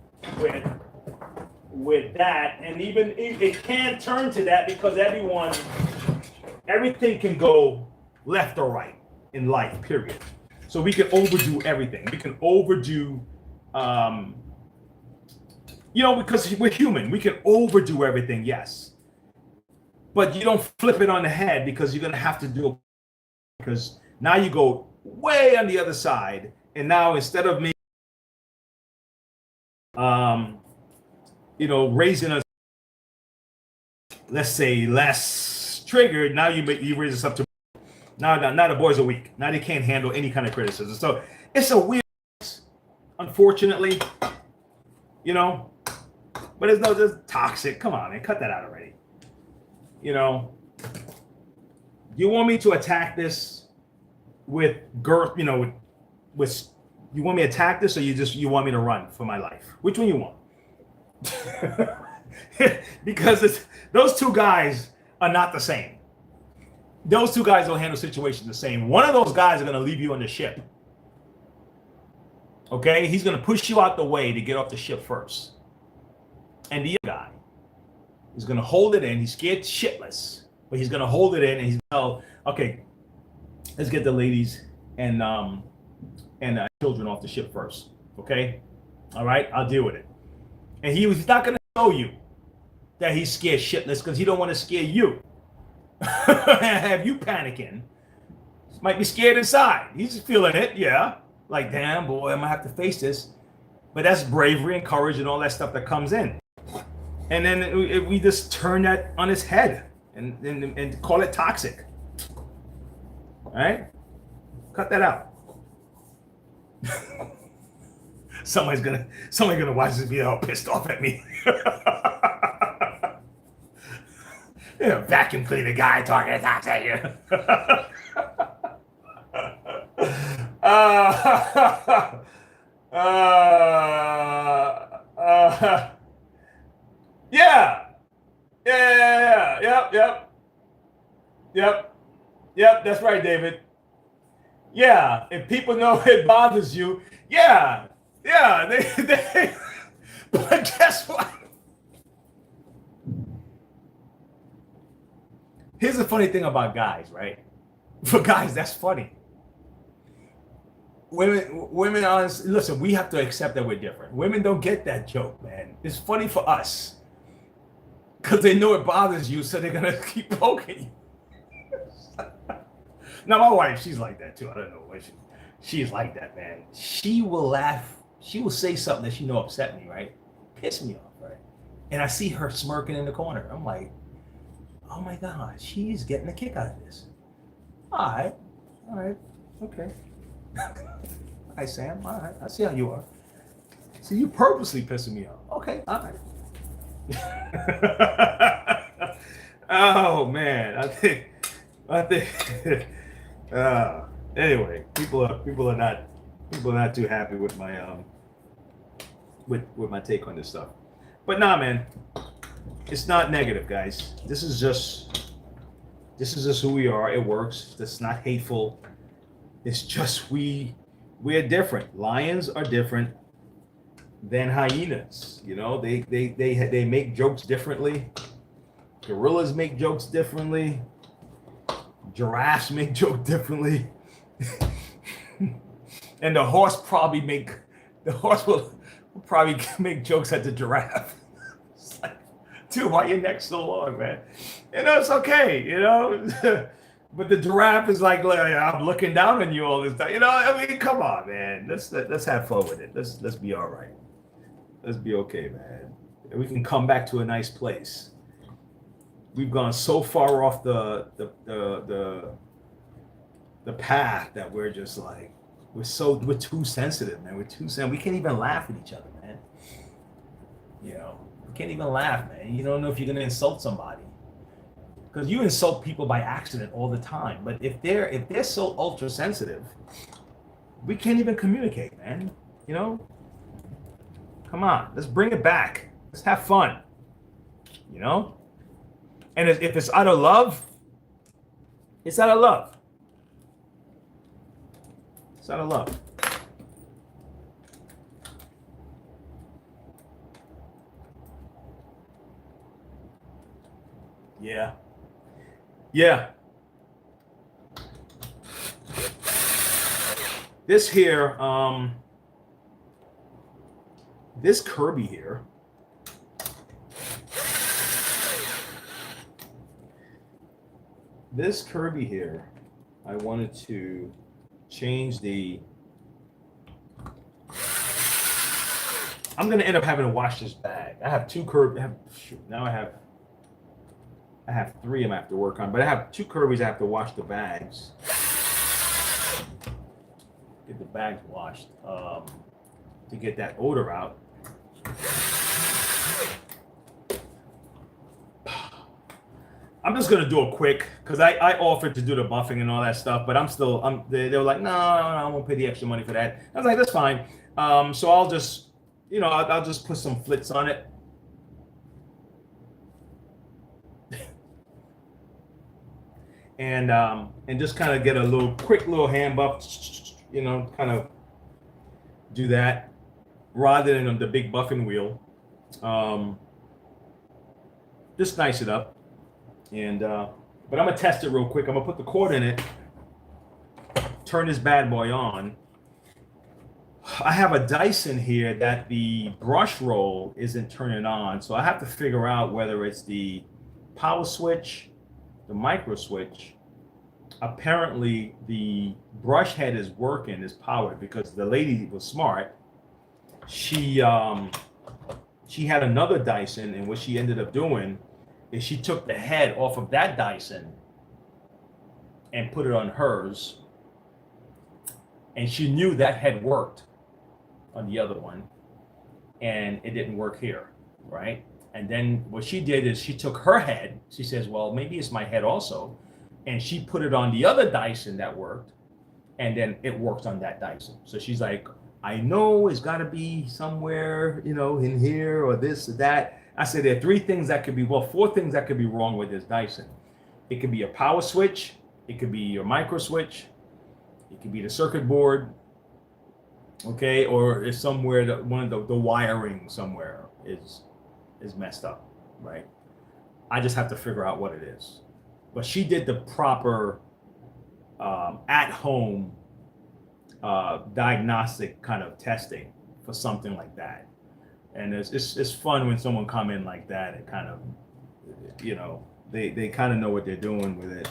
with that. And even it can turn to that because everything can go left or right in life, period. So we can overdo everything. We can overdo, because we're human. We can overdo everything, yes. But you don't flip it on the head because you're going to have to do it. Because now you go way on the other side. And now instead of me, raising us, let's say, less triggered, now you raise us up to now the boys are weak. Now they can't handle any kind of criticism. So it's a weird, unfortunately, but it's just toxic. Come on, man, cut that out already. You want me to attack this with girth, with you want me to attack this, or you want me to run for my life? Which one you want? Because those two guys are not the same. Those two guys don't handle situations the same. One of those guys are going to leave you on the ship. Okay? He's going to push you out the way to get off the ship first. And the other guy is going to hold it in. He's scared shitless, but he's going to hold it in, and he's going to, okay, let's get the ladies and children off the ship first. Okay? All right? I'll deal with it. And he's not going to show you that he's scared shitless because he don't want to scare you. Have you panicking. Might be scared inside. He's feeling it, yeah. Like, damn, boy, I'm going to have to face this. But that's bravery and courage and all that stuff that comes in. And then we just turn that on its head and call it toxic. All right? Cut that out. Somebody's gonna watch this video all pissed off at me. Yeah, vacuum cleaner guy talking at you. Yeah. Yep, that's right, David. Yeah, if people know it bothers you, yeah, they but guess what? Here's the funny thing about guys, right? For guys, that's funny. Women, honestly, listen, we have to accept that we're different. Women don't get that joke, man. It's funny for us because they know it bothers you, so they're gonna keep poking you. Now, my wife, she's like that too. I don't know what she's like that, man. She will laugh. She will say something that she know upset me, right? Piss me off, right? And I see her smirking in the corner. I'm like, oh my God, she's getting a kick out of this. All right, okay. Hi, Sam. All right, I see how you are. So you purposely pissing me off. Okay, all right. Oh man, I think. Anyway, people are not too happy with my with my take on this stuff. But nah, man, it's not negative, guys. This is just who we are. It works. That's not hateful. It's just we're different. Lions are different than hyenas. You know, they make jokes differently. Gorillas make jokes differently. Giraffes make jokes differently. And the horse will probably make jokes at the giraffe. It's like, dude, why your neck so long, man? You know, it's okay, you know. But the giraffe is like, I'm looking down on you all this time. You know, I mean, come on, man. Let's have fun with it. Let's be all right. Let's be okay, man. And we can come back to a nice place. We've gone so far off the path that we're just like, we're too sensitive, man. We're too sensitive. We can't even laugh at each other, man. You know, we can't even laugh, man. You don't know if you're gonna insult somebody, because you insult people by accident all the time. But if they're so ultra sensitive, we can't even communicate, man. You know, come on, let's bring it back. Let's have fun. You know. And if it's out of love, it's out of love. It's out of love. Yeah. This here, this Kirby here. This Kirby here, I wanted to change the. I'm gonna end up having to wash this bag. I have two Kirby. Now I have three I'm gonna have to work on, but I have two Kirbys. I have to wash the bags. Get the bags washed to get that odor out. I'm just gonna do it quick because I offered to do the buffing and all that stuff, but they were like, no, I won't pay the extra money for that. I was like, that's fine. So I'll just, I'll just put some flits on it. And just kind of get a quick little hand buff, kind of do that rather than the big buffing wheel. Just nice it up. And but I'm gonna test it real quick. I'm gonna put the cord in it, turn this bad boy on. I have a Dyson here that the brush roll isn't turning on, so I have to figure out whether it's the power switch, the micro switch. Apparently the brush head is working, is powered, because the lady was smart. She had another Dyson, and what she ended up doing is she took the head off of that Dyson and put it on hers, and she knew that had worked on the other one, and it didn't work here, right? And then what she did is she took her head. She says, well, maybe it's my head also. And she put it on the other Dyson that worked. And then it worked on that Dyson. So she's like, I know it's got to be somewhere, you know, in here or this or that. I said, there are four things that could be wrong with this Dyson. It could be a power switch. It could be your micro switch. It could be the circuit board. Okay. Or it's somewhere that one of the wiring somewhere is messed up, right? I just have to figure out what it is. But she did the proper at-home diagnostic kind of testing for something like that. And it's fun when someone come in like that and kind of, you know, they kind of know what they're doing with it.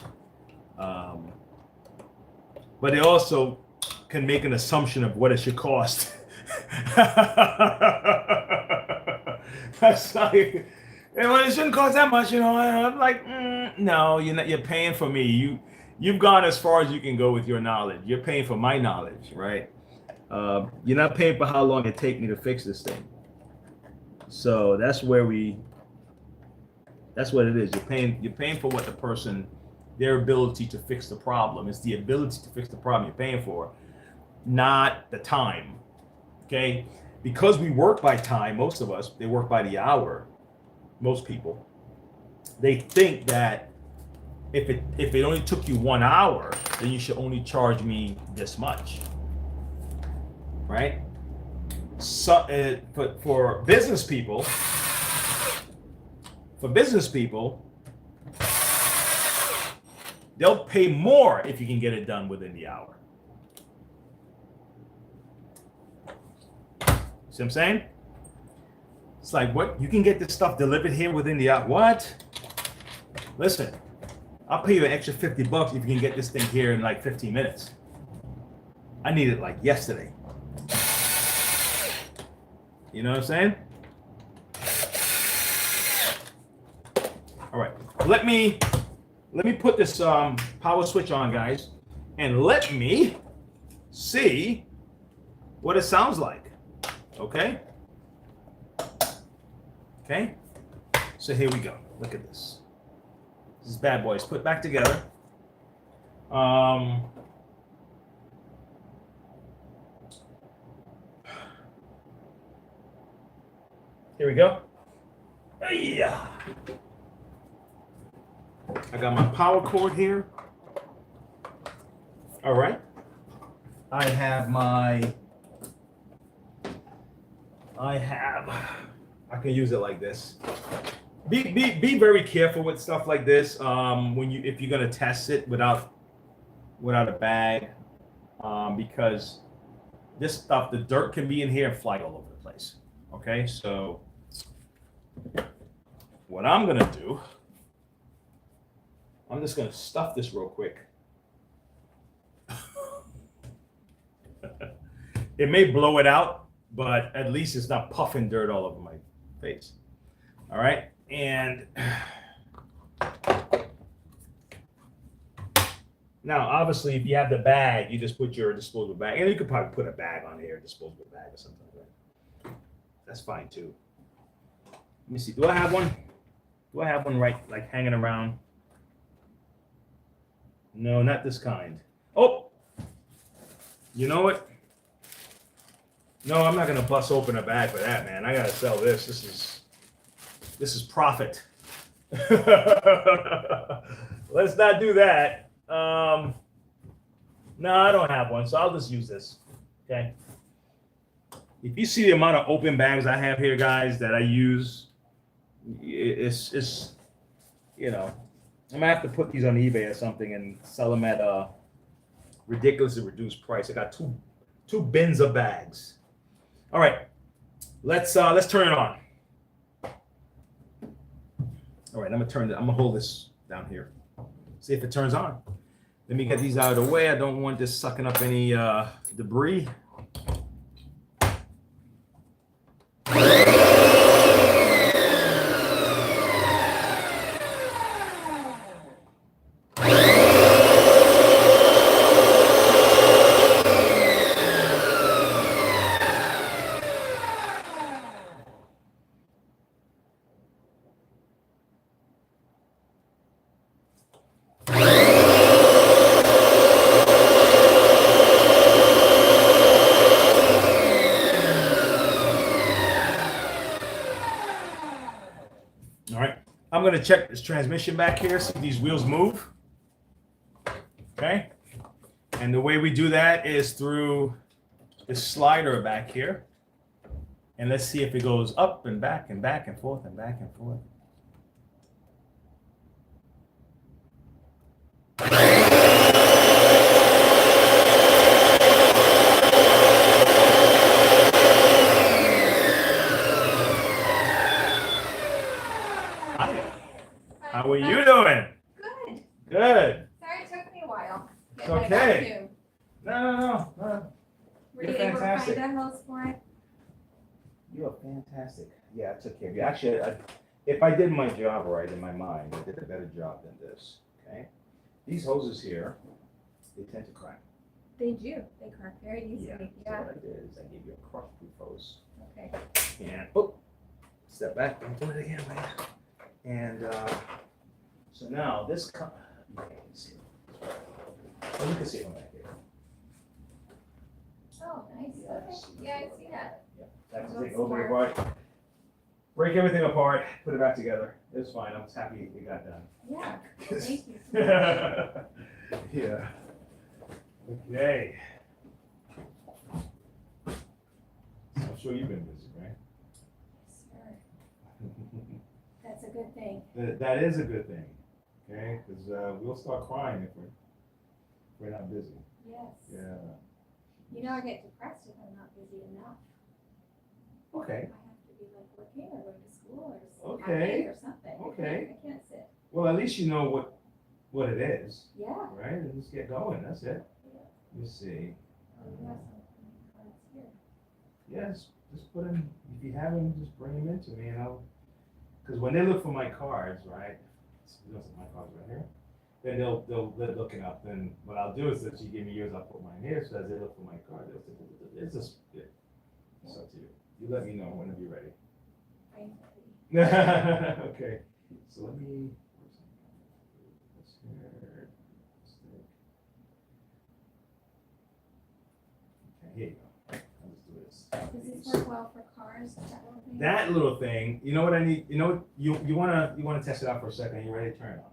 But they also can make an assumption of what it should cost. That's like, well, it shouldn't cost that much, you know. I'm like, no, you're paying for me. You've gone as far as you can go with your knowledge. You're paying for my knowledge, right? You're not paying for how long it take me to fix this thing. So that's what it is. You're paying for what the person, their ability to fix the problem. It's the ability to fix the problem you're paying for, not the time. Okay? Because we work by time, most of us, they work by the hour. Most people, they think that if it only took you 1 hour, then you should only charge me this much, right? So, but for business people, they'll pay more if you can get it done within the hour. See what I'm saying? It's like, what? You can get this stuff delivered here within the hour? What? Listen, I'll pay you an extra $50 if you can get this thing here in like 15 minutes. I need it like yesterday. You know what I'm saying? All right, let me put this power switch on, guys, and let me see what it sounds like. Okay? Okay? So here we go. Look at this. This is bad boys put back together. Here we go. Yeah. I got my power cord here. All right. I can use it like this. Be very careful with stuff like this. If you're gonna test it without a bag, because this stuff, the dirt can be in here and fly all over the place. Okay, so what I'm gonna do, I'm just gonna stuff this real quick. It may blow it out, but at least it's not puffing dirt all over my face. All right, and now obviously if you have the bag, you just put your disposable bag, and you could probably put a bag on here, disposable bag or something like that. That's fine too. Let me see, do I have one? Do I have one right, like hanging around? No, not this kind. Oh, you know what? No, I'm not gonna bust open a bag for that, man. I gotta sell this. This is profit. Let's not do that. No, I don't have one, so I'll just use this. Okay. If you see the amount of open bags I have here, guys, that I use, it's you know, I'm gonna have to put these on eBay or something and sell them at a ridiculously reduced price. I got two bins of bags. All right, let's turn it on. All right, I'm gonna hold this down here. See if it turns on. Let me get these out of the way. I don't want this sucking up any debris. going to check this transmission back here, see if these wheels move. Okay. And the way we do that is through this slider back here. And let's see if it goes up and back and back and forth and back and forth. How are you doing? Good. Good. Sorry it took me a while. It's okay. No. Were You're you able to find fantastic. a host for it? You are fantastic. Yeah, I took care of you. Actually, if I did my job right in my mind, I did a better job than this. Okay. These hoses here, they tend to crack. They do. They crack very easily. So what I did is I gave you a crush-proof hose. Okay. And step back. Don't do it again, man. And so now this you can see it. Oh, you can see it from back here. Oh, nice. Okay. Yeah, I see that. Yeah, that's the thing. Over apart. Break everything apart. Put it back together. It's fine. I'm just happy it got done. Yeah. Thank you. Yeah. Okay. I'm sure you've been busy, right? Sure. That's a good thing. That is a good thing, okay? Because we'll start crying if we're not busy. Yes. Yeah. You know, I get depressed if I'm not busy enough. Okay. I have to be like working or going to school or Okay. happy or something. Okay. I can't sit. Well, at least you know what it is, Yeah. right? And just get going. That's it. Yeah. Let me see. Oh, you have some cards here. Yes. Just put them. If you have them, just bring them into me, and I'll. Because when they look for my cards, right? My cards right here. Then they're looking up. Then what I'll do is that you give me yours, I'll put mine here. So as they look for my card, they'll say, it's a split. It's up to you. You let me know whenever you're ready. I'm ready. Okay. So let me. Okay, here you go. I'll just do this. Does this work well for cars? That little thing, you know what I need? You know what you wanna test it out for a second? You ready to turn it on?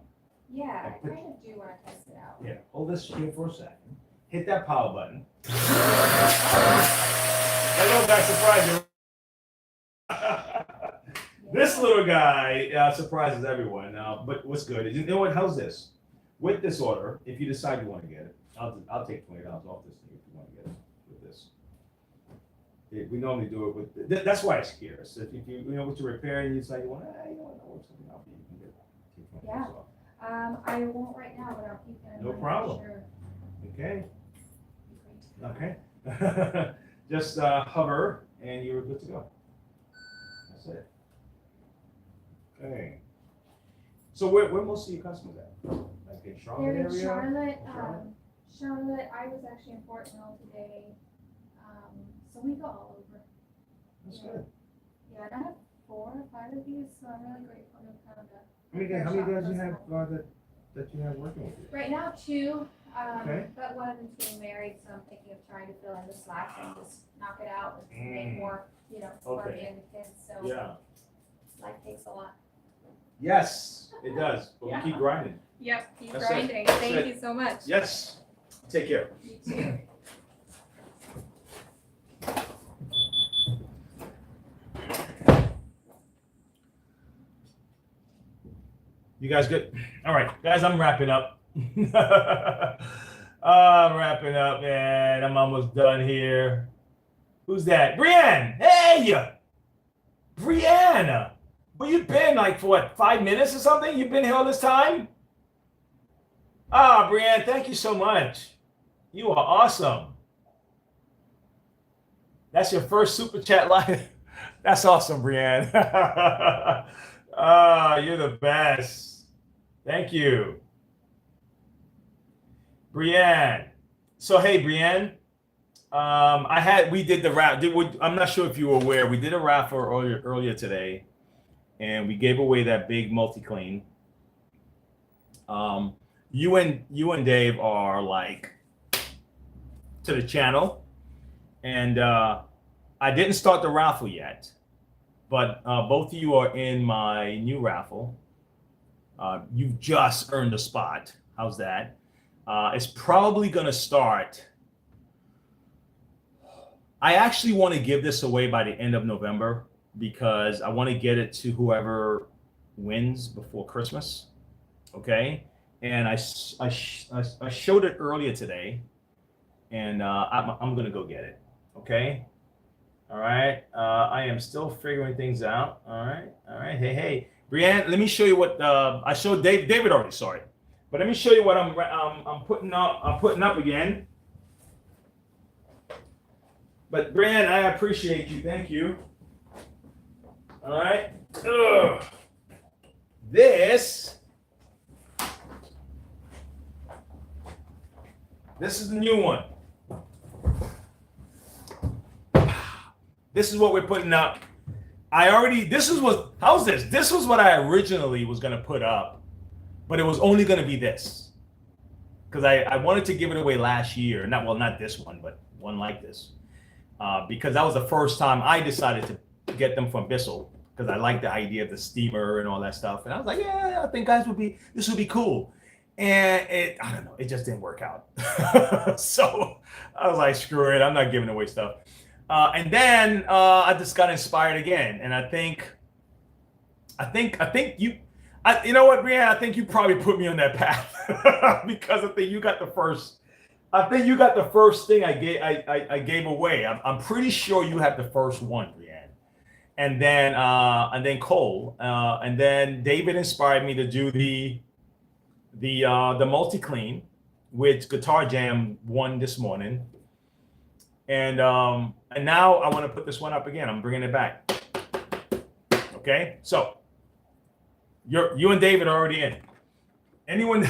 Yeah, I kind of do want to test it out. Yeah. Hold this here for a second. Hit that power button. That little guy surprised you. This little guy surprises everyone. But what's good is, you know what? How's this? With this order, if you decide you want to get it, I'll take $20 off this thing if you want to get it with this. We normally do it with. That's why it's here. So if you with your repair and you decide you want, you know what, I'll work something out for you. You can get $20 off. I won't right now, but I'll keep that in No mind, problem. Sure. Okay. Okay. Just hover and you're good to go. That's it. Okay. So where most of your customers at? Like in Charlotte They're in area? Charlotte. Charlotte? Charlotte. I was actually in Fort Mill today. So we go all over. That's good. Yeah, and I have 4 or 5 of these, so I'm really grateful to have found that. How many guys you have that you have working with you? Right now, 2. Okay. But one of them's getting married, so I'm thinking of trying to fill in the slacks and just knock it out and make more, for me and the kids. So Yeah. life takes a lot. Yes, it does. But Yeah. we keep grinding. Yep, keep That's it. grinding. That's Thank it. you so much. Yes. Take care. You too. You guys good? All right, guys, I'm wrapping up. I'm wrapping up, man. I'm almost done here. Who's that? Brienne! Hey! Brienne! Where you been, like, for what, 5 minutes or something? You've been here all this time? Ah, Brienne, thank you so much. You are awesome. That's your first Super Chat live. That's awesome, Brienne. Ah, you're the best. Thank you. Brienne. So, hey, Brienne. We did the raffle. I'm not sure if you were aware. We did a raffle earlier today, and we gave away that big multi-clean. You and Dave are like to the channel, and I didn't start the raffle yet, but both of you are in my new raffle, You've just earned a spot. How's that? It's probably going to start. I actually want to give this away by the end of November because I want to get it to whoever wins before Christmas. Okay. And I showed it earlier today, and I'm going to go get it. Okay. All right. I am still figuring things out. All right. All right. Hey, Brianne, let me show you what I showed David already saw it. But let me show you what I'm putting up. I'm putting up again. But Brianne, I appreciate you. Thank you. All right. Ugh. This is the new one. This is what we're putting up. This was what I originally was going to put up, but it was only going to be this. Because I wanted to give it away last year. Not this one, but one like this. Because that was the first time I decided to get them from Bissell. Because I like the idea of the steamer and all that stuff. And I was like, yeah, I think this would be cool. And I don't know, it just didn't work out. So I was like, screw it, I'm not giving away stuff. And then I just got inspired again. And I think you know what, Brianne, I think you probably put me on that path because I think you got the first thing I gave away. I'm pretty sure you had the first one, Brianne. And then Cole, and then David inspired me to do the multi-clean, which Guitar Jam won this morning. And now I want to put this one up again. I'm bringing it back. Okay, so you and David are already in. Anyone?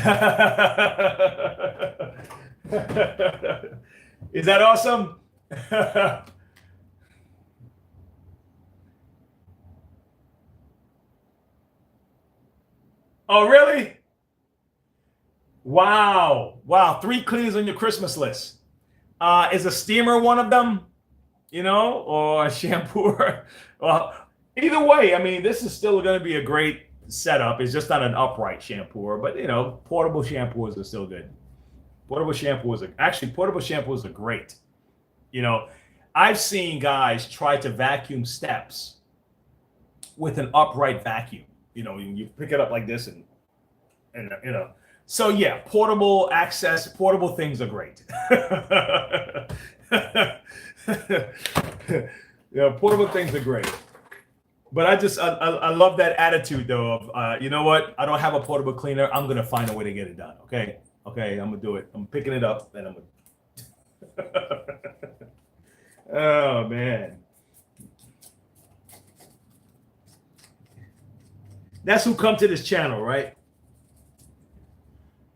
Is that awesome? Oh, really? Wow. 3 cleans on your Christmas list. Is a steamer one of them? Or a shampoo? Well, either way, I mean, this is still going to be a great setup. It's just not an upright shampooer, but portable shampoos are still good. Portable shampoos are great. I've seen guys try to vacuum steps with an upright vacuum. You pick it up like this and. So yeah, portable things are great. Yeah, portable things are great. But I love that attitude though of you know what? I don't have a portable cleaner. I'm gonna find a way to get it done. Okay, I'm gonna do it. I'm picking it up and I'm gonna. Oh man. That's who come to this channel, right?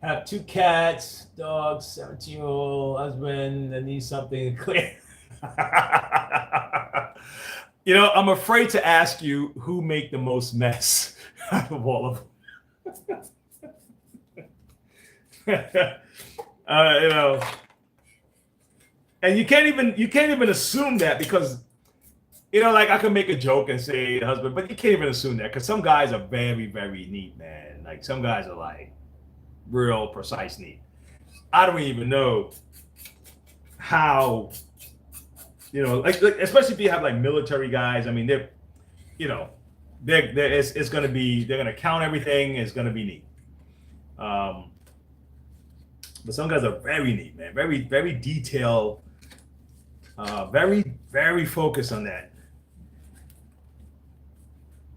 Have 2 cats, dogs, 17-year-old husband that needs something clear. I'm afraid to ask you who make the most mess out of all of them. And you can't even assume that because like I can make a joke and say husband, but you can't even assume that because some guys are very, very neat, man. Like some guys are like real precise neat. I don't even know how, like especially if you have like military guys. I mean, they're gonna count everything. It's gonna be neat. But some guys are very neat, man. Very, very detailed. Very, very focused on that.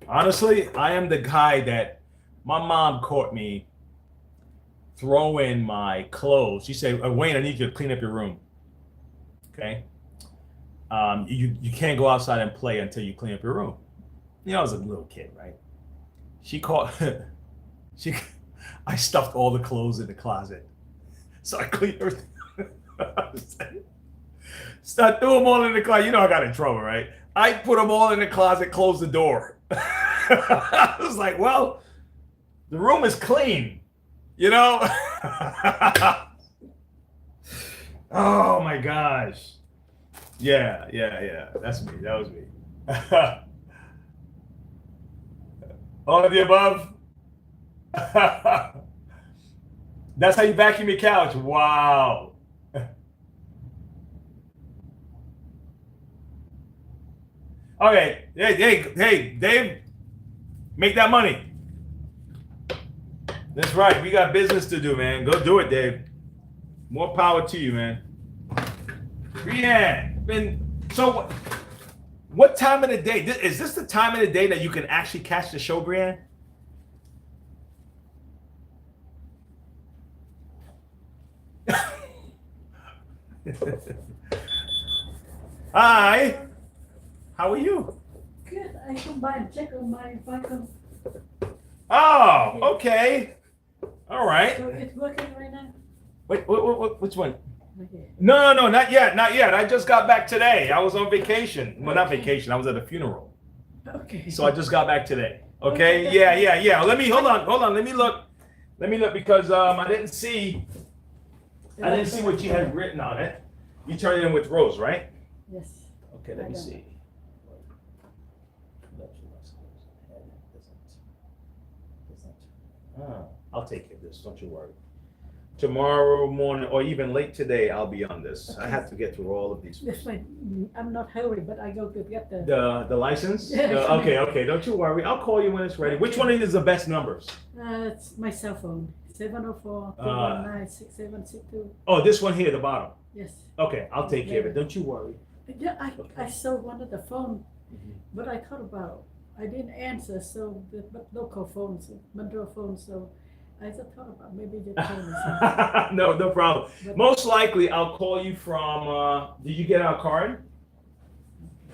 Honestly, I am the guy that my mom caught me throwing my clothes. She said, Wayne, I need you to clean up your room. Okay. You can't go outside and play until you clean up your room. I was a little kid, right? I stuffed all the clothes in the closet. So I cleaned everything. So I threw them all in the closet. I got in trouble, right? I put them all in the closet, closed the door. I was like, well, the room is clean, Oh my gosh. Yeah. That's me. That was me. All of the above. That's how you vacuum your couch. Wow. Okay. Hey, Dave, make that money. That's right. We got business to do, man. Go do it, Dave. More power to you, man. Yeah. So what time of the day? Is this the time of the day that you can actually catch the show, Brianne? Hi. How are you? Good. I come by and check on my vacuum. Oh, okay. All right. So it's working right now? Wait, which one? Okay. No, not yet. I just got back today. I was on vacation. Well, not vacation. I was at a funeral. Okay. So I just got back today. Okay. Yeah. Let me hold on. Let me look because I didn't see what you had written on it. You turned it in with Rose, right? Yes. Okay, let me see. I'll take care of this. Don't you worry. Tomorrow morning or even late today, I'll be on this. I have to get through all of these. That's fine. I'm not hurry, but I go to get the. The license? Yeah. Okay. Don't you worry. I'll call you when it's ready. Which one is the best numbers? It's my cell phone. 704-219-6762. Oh, this one here at the bottom. Yes. Okay, I'll take care of it. Don't you worry. Yeah, I saw one of the phone, but I thought about I didn't answer, so but local phones, Monroe phones, so I just thought about maybe you told me something. No problem. But- Most likely, I'll call you from. Did you get our card?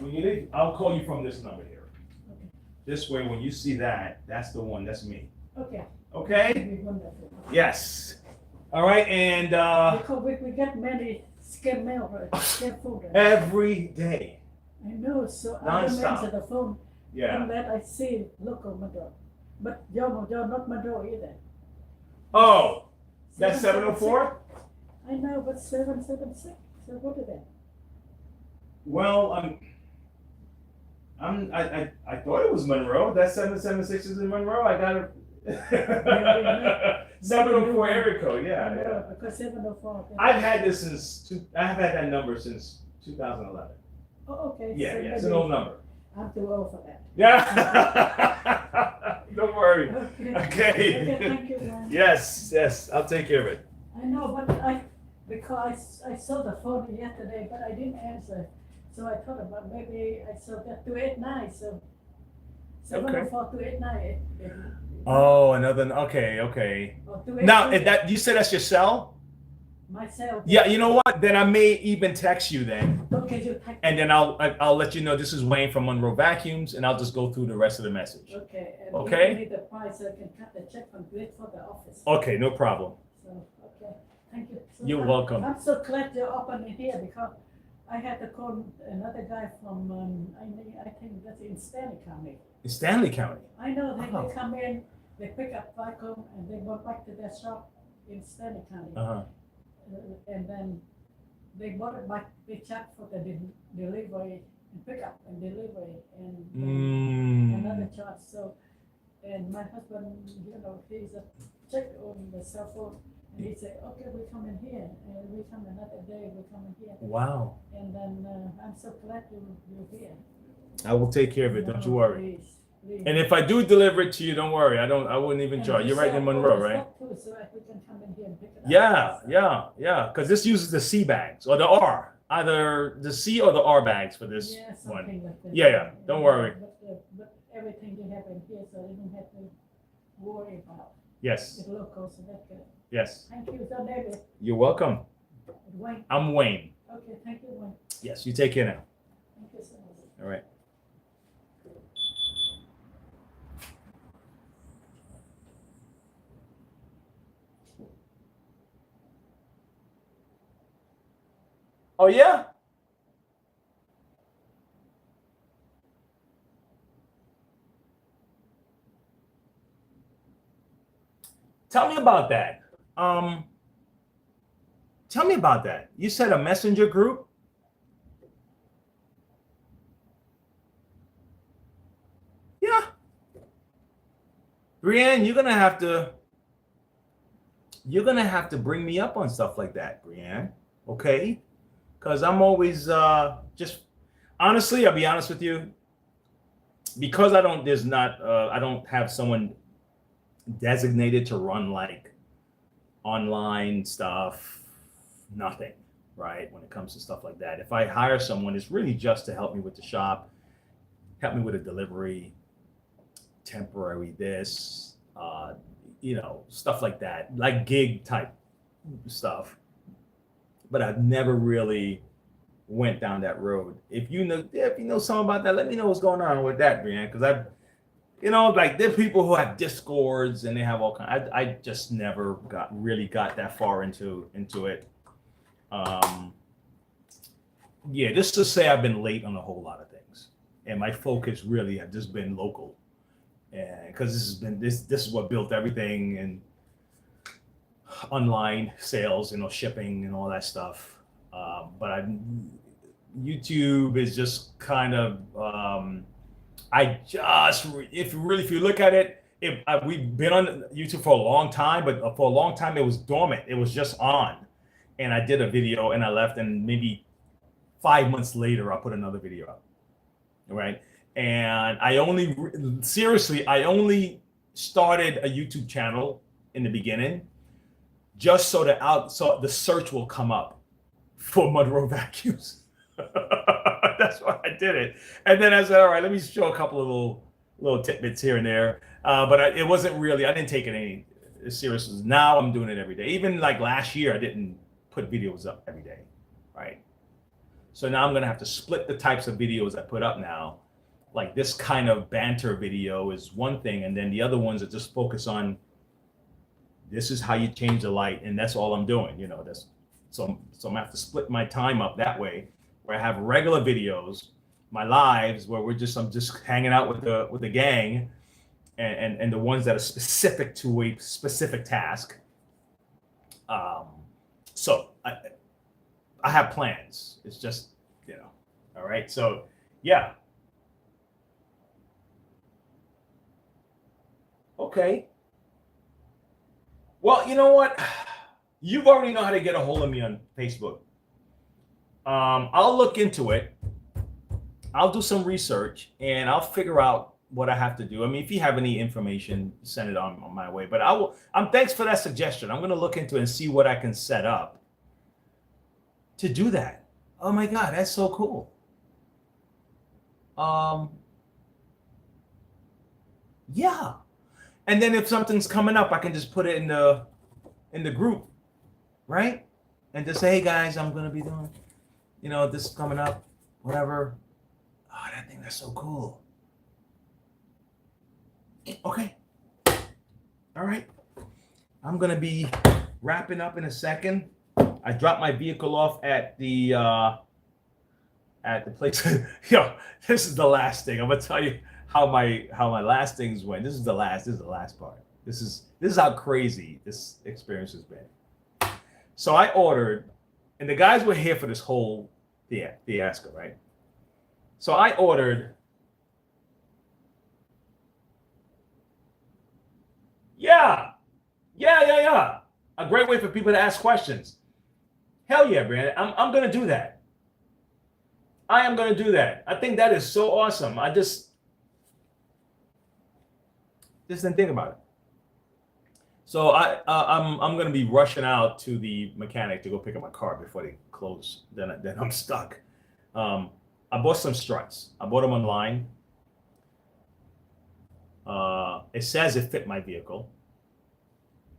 We need it. I'll call you from this number here. Okay. This way, when you see that, that's the one. That's me. Okay. Okay. That'd be wonderful. Yes. All right, and Because we get many scam mail, right? Scam phone. Right? every day. I know, so I don't Non-stop. answer the phone. Yeah. And then I see local Monroe. But you're not Monroe either. Oh, that's 704. I know, but 776. So what is that? Well, I thought it was Monroe. That 776 is in Monroe. I got it. 704 area code. Yeah. Because 704. I've had this I've had that number since 2011. Oh, okay. Yeah, so it's maybe an old number. I'm too old for that. Yeah. Don't worry. Okay. Okay. Thank you, man. Yes. I'll take care of it. I know, but because I saw the phone yesterday, but I didn't answer. So I thought about maybe I saw that 289. So 704-289. Oh, another. Okay. Or 289. Now, that you said that's your cell? Myself. Yeah. You know what? Then I may even text you then. Okay, you text. And then I'll let you know this is Wayne from Monroe Vacuums, and I'll just go through the rest of the message. Okay. And Okay. you need the price so I can cut the check from Great for the office. Okay, no problem. So, okay. Thank you. So You're welcome. I'm so glad you're opening here because I had to call another guy from, I think that's in Stanley County. In Stanley County. I know they Oh. come in, they pick up vacuum and they go back to their shop in Stanley County. Uh-huh. And then they bought it back, they check for the delivery and pick up and delivery and another charge. So, and my husband, he's a check on the cell phone. And he said, okay, we come in here, and we come another day, we come in here. Wow. And then I'm so glad you're here. I will take care of it. Don't you worry. Please, please. And if I do deliver it to you, don't worry. I wouldn't even charge. You're right in Monroe, right? Too, so we can come in here and pick it up. Yeah. Because this uses the C bags or the R, either the C or the R bags for this Yeah, one. something like that. Yeah. Don't worry. But everything you have in here, so you don't have to worry about Yes. the local, so that's good. Yes. Thank you, so David. You're welcome. Wayne. I'm Wayne. Okay, thank you, Wayne. Yes. You take care now. Thank you so much. All right. Oh yeah? Tell me about that. Tell me about that. You said a messenger group? Yeah. Brienne, you're gonna have to bring me up on stuff like that, Brienne. Okay? Because I'm always just honestly, I'll be honest with you, because I don't have someone designated to run like online stuff, nothing, right? When it comes to stuff like that. If I hire someone, it's really just to help me with the shop, help me with a delivery, temporary this, stuff like that, like gig type stuff. But I've never really went down that road. If you know something about that, let me know what's going on with that, Brian. Because like there are people who have Discords and they have all kinds. I just never got that far into it. Just to say I've been late on a whole lot of things, and my focus really have just been local, and because this is what built everything, and online sales, shipping and all that stuff. But YouTube is just kind of if you look at it, we've been on YouTube for a long time, but for a long time it was dormant. It was just on, and I did a video and I left, and maybe 5 months later I put another video up, right? And I only started a YouTube channel in the beginning just so the search will come up for Monroe vacuums. That's why I did it. And then I said, all right, let me show a couple of little tidbits here and there. But it wasn't really, I didn't take it any seriously. Now I'm doing it every day. Even like last year, I didn't put videos up every day, right? So now I'm going to have to split the types of videos I put up now. Like this kind of banter video is one thing. And then the other ones that just focus on, this is how you change the light. And that's all I'm doing, So I'm going to have to split my time up that way, where I have regular videos, my lives, where I'm just hanging out with the gang, and the ones that are specific to a specific task. So I have plans. It's just, all right. So yeah. Okay. Well, you know what? You've already know how to get a hold of me on Facebook. I'll look into it. I'll do some research and I'll figure out what I have to do. I mean, if you have any information, send it on my way. But thanks for that suggestion. I'm going to look into it and see what I can set up to do that. Oh my God, that's so cool. Yeah. And then if something's coming up, I can just put it in the group, right? And just say, hey guys, I'm gonna be doing, this is coming up, whatever. Oh, that's so cool. Okay. All right. I'm gonna be wrapping up in a second. I dropped my vehicle off at the place. This is the last thing. I'm gonna tell you how my last things went. This is the last part. This is how crazy this experience has been. So I ordered, and the guys were here for this whole fiasco, right? So I ordered. Yeah. A great way for people to ask questions. Hell yeah, Brandon. I'm gonna do that. I am gonna do that. I think that is so awesome. I just didn't think about it. So I'm gonna be rushing out to the mechanic to go pick up my car before they close. Then I'm stuck. I bought some struts. I bought them online. It says it fit my vehicle.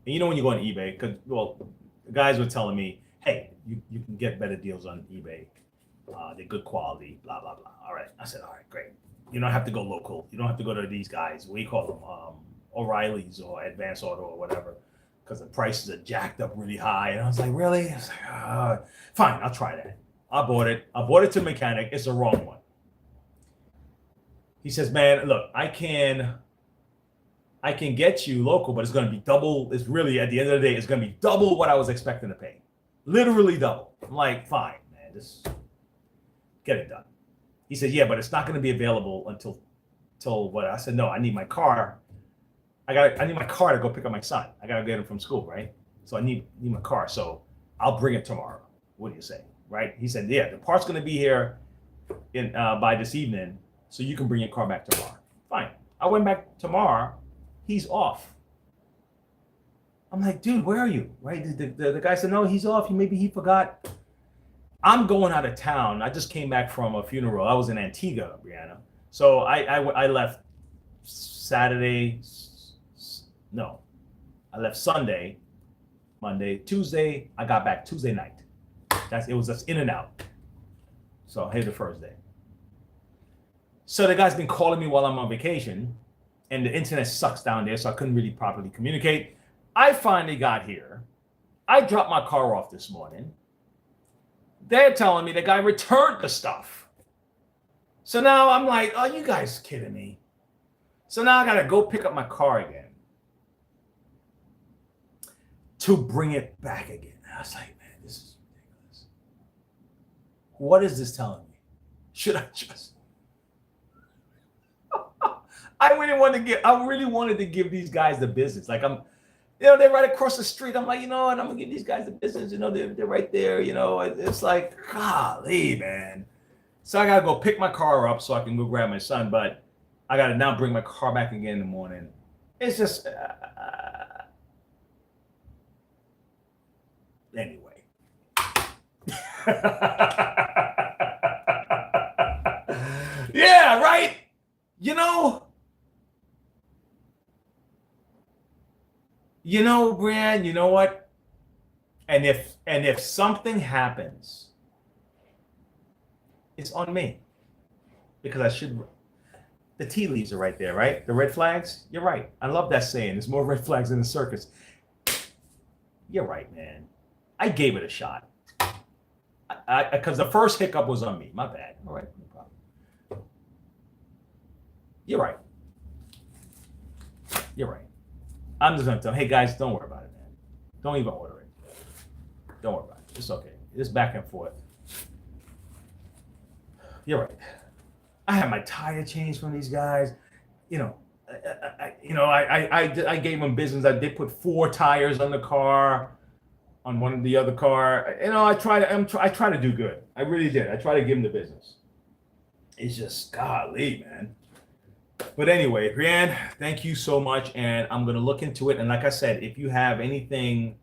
And when you go on eBay, the guys were telling me, hey, you can get better deals on eBay. They're good quality, blah, blah, blah. All right. I said, all right, great. You don't have to go local. You don't have to go to these guys. We call them O'Reilly's or Advanced Auto or whatever, because the prices are jacked up really high. And I was like, really? I was like, fine, I'll try that. I bought it. I bought it to the mechanic. It's the wrong one. He says, man, look, I can get you local, but it's going to be double. It's really, at the end of the day, it's going to be double what I was expecting to pay. Literally double. I'm like, fine, man, just get it done. He said, yeah, but it's not going to be available until what? I said, no, I need my car I need my car to go pick up my son. I gotta get him from school, right? So I need my car. So I'll bring it tomorrow. What do you say? Right? He said, yeah, the part's gonna be here by this evening, so you can bring your car back tomorrow. Fine. I went back tomorrow. He's off. I'm like, dude, where are you? Right? The guy said, no, he's off. Maybe he forgot. I'm going out of town. I just came back from a funeral. I was in Antigua, Brianna. So I left Saturday. No, I left Sunday, Monday, Tuesday. I got back Tuesday night. It was just in and out. So hey, the first day. So the guy's been calling me while I'm on vacation, and the internet sucks down there, so I couldn't really properly communicate. I finally got here. I dropped my car off this morning. They're telling me the guy returned the stuff. So now I'm like, oh, you guys kidding me? So now I gotta go pick up my car again to bring it back again. I was like, man, this is ridiculous. What is this telling me? Should I just? I really wanted to give these guys the business. Like they're right across the street. I'm like, and I'm gonna give these guys the business. They're right there. It's like, golly, man. So I gotta go pick my car up so I can go grab my son. But I gotta now bring my car back again in the morning. It's just anyway. Yeah, right. Brian, you know what? And if something happens, it's on me. Because the tea leaves are right there, right? The red flags? You're right. I love that saying. There's more red flags in the circus. You're right, man. I gave it a shot. Because the first hiccup was on me. My bad. All right, no problem. You're right. You're right. I'm just gonna tell them, hey guys, don't worry about it, man. Don't even order it. Don't worry about it. It's okay. It's back and forth. You're right. I had my tire changed from these guys. I gave them business. They put 4 tires on the car, on one of the other car. I try to do good. I really did. I try to give them the business. It's just golly, man. But anyway, Brianne, thank you so much, and I'm gonna look into it. And like I said, if you have anything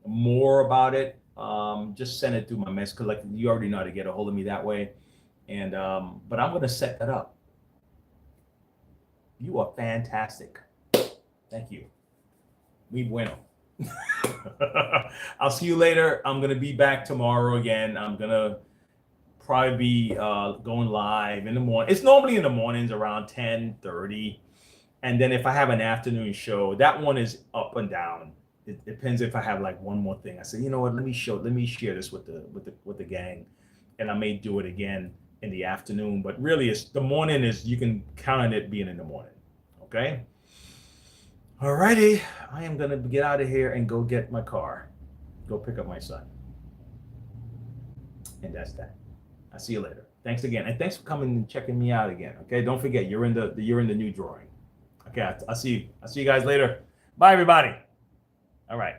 more about it, just send it through my message. Cause like you already know how to get a hold of me that way. And but I'm gonna set that up. You are fantastic. Thank you. Muy bueno. I'll see you later. I'm gonna be back tomorrow again. I'm gonna probably be going live in the morning. It's normally in the mornings around 10:30, and then if I have an afternoon show, that one is up and down. It depends if I have like one more thing. I said, you know what? Let me share this with the gang, and I may do it again in the afternoon. But really, it's the morning. You can count on it being in the morning. Okay. Alrighty, I am gonna get out of here and go get my car, go pick up my son, and that's that. I'll see you later. Thanks again, and thanks for coming and checking me out again. Okay, don't forget you're in the new drawing. Okay, I'll see you. I'll see you guys later. Bye, everybody. All right.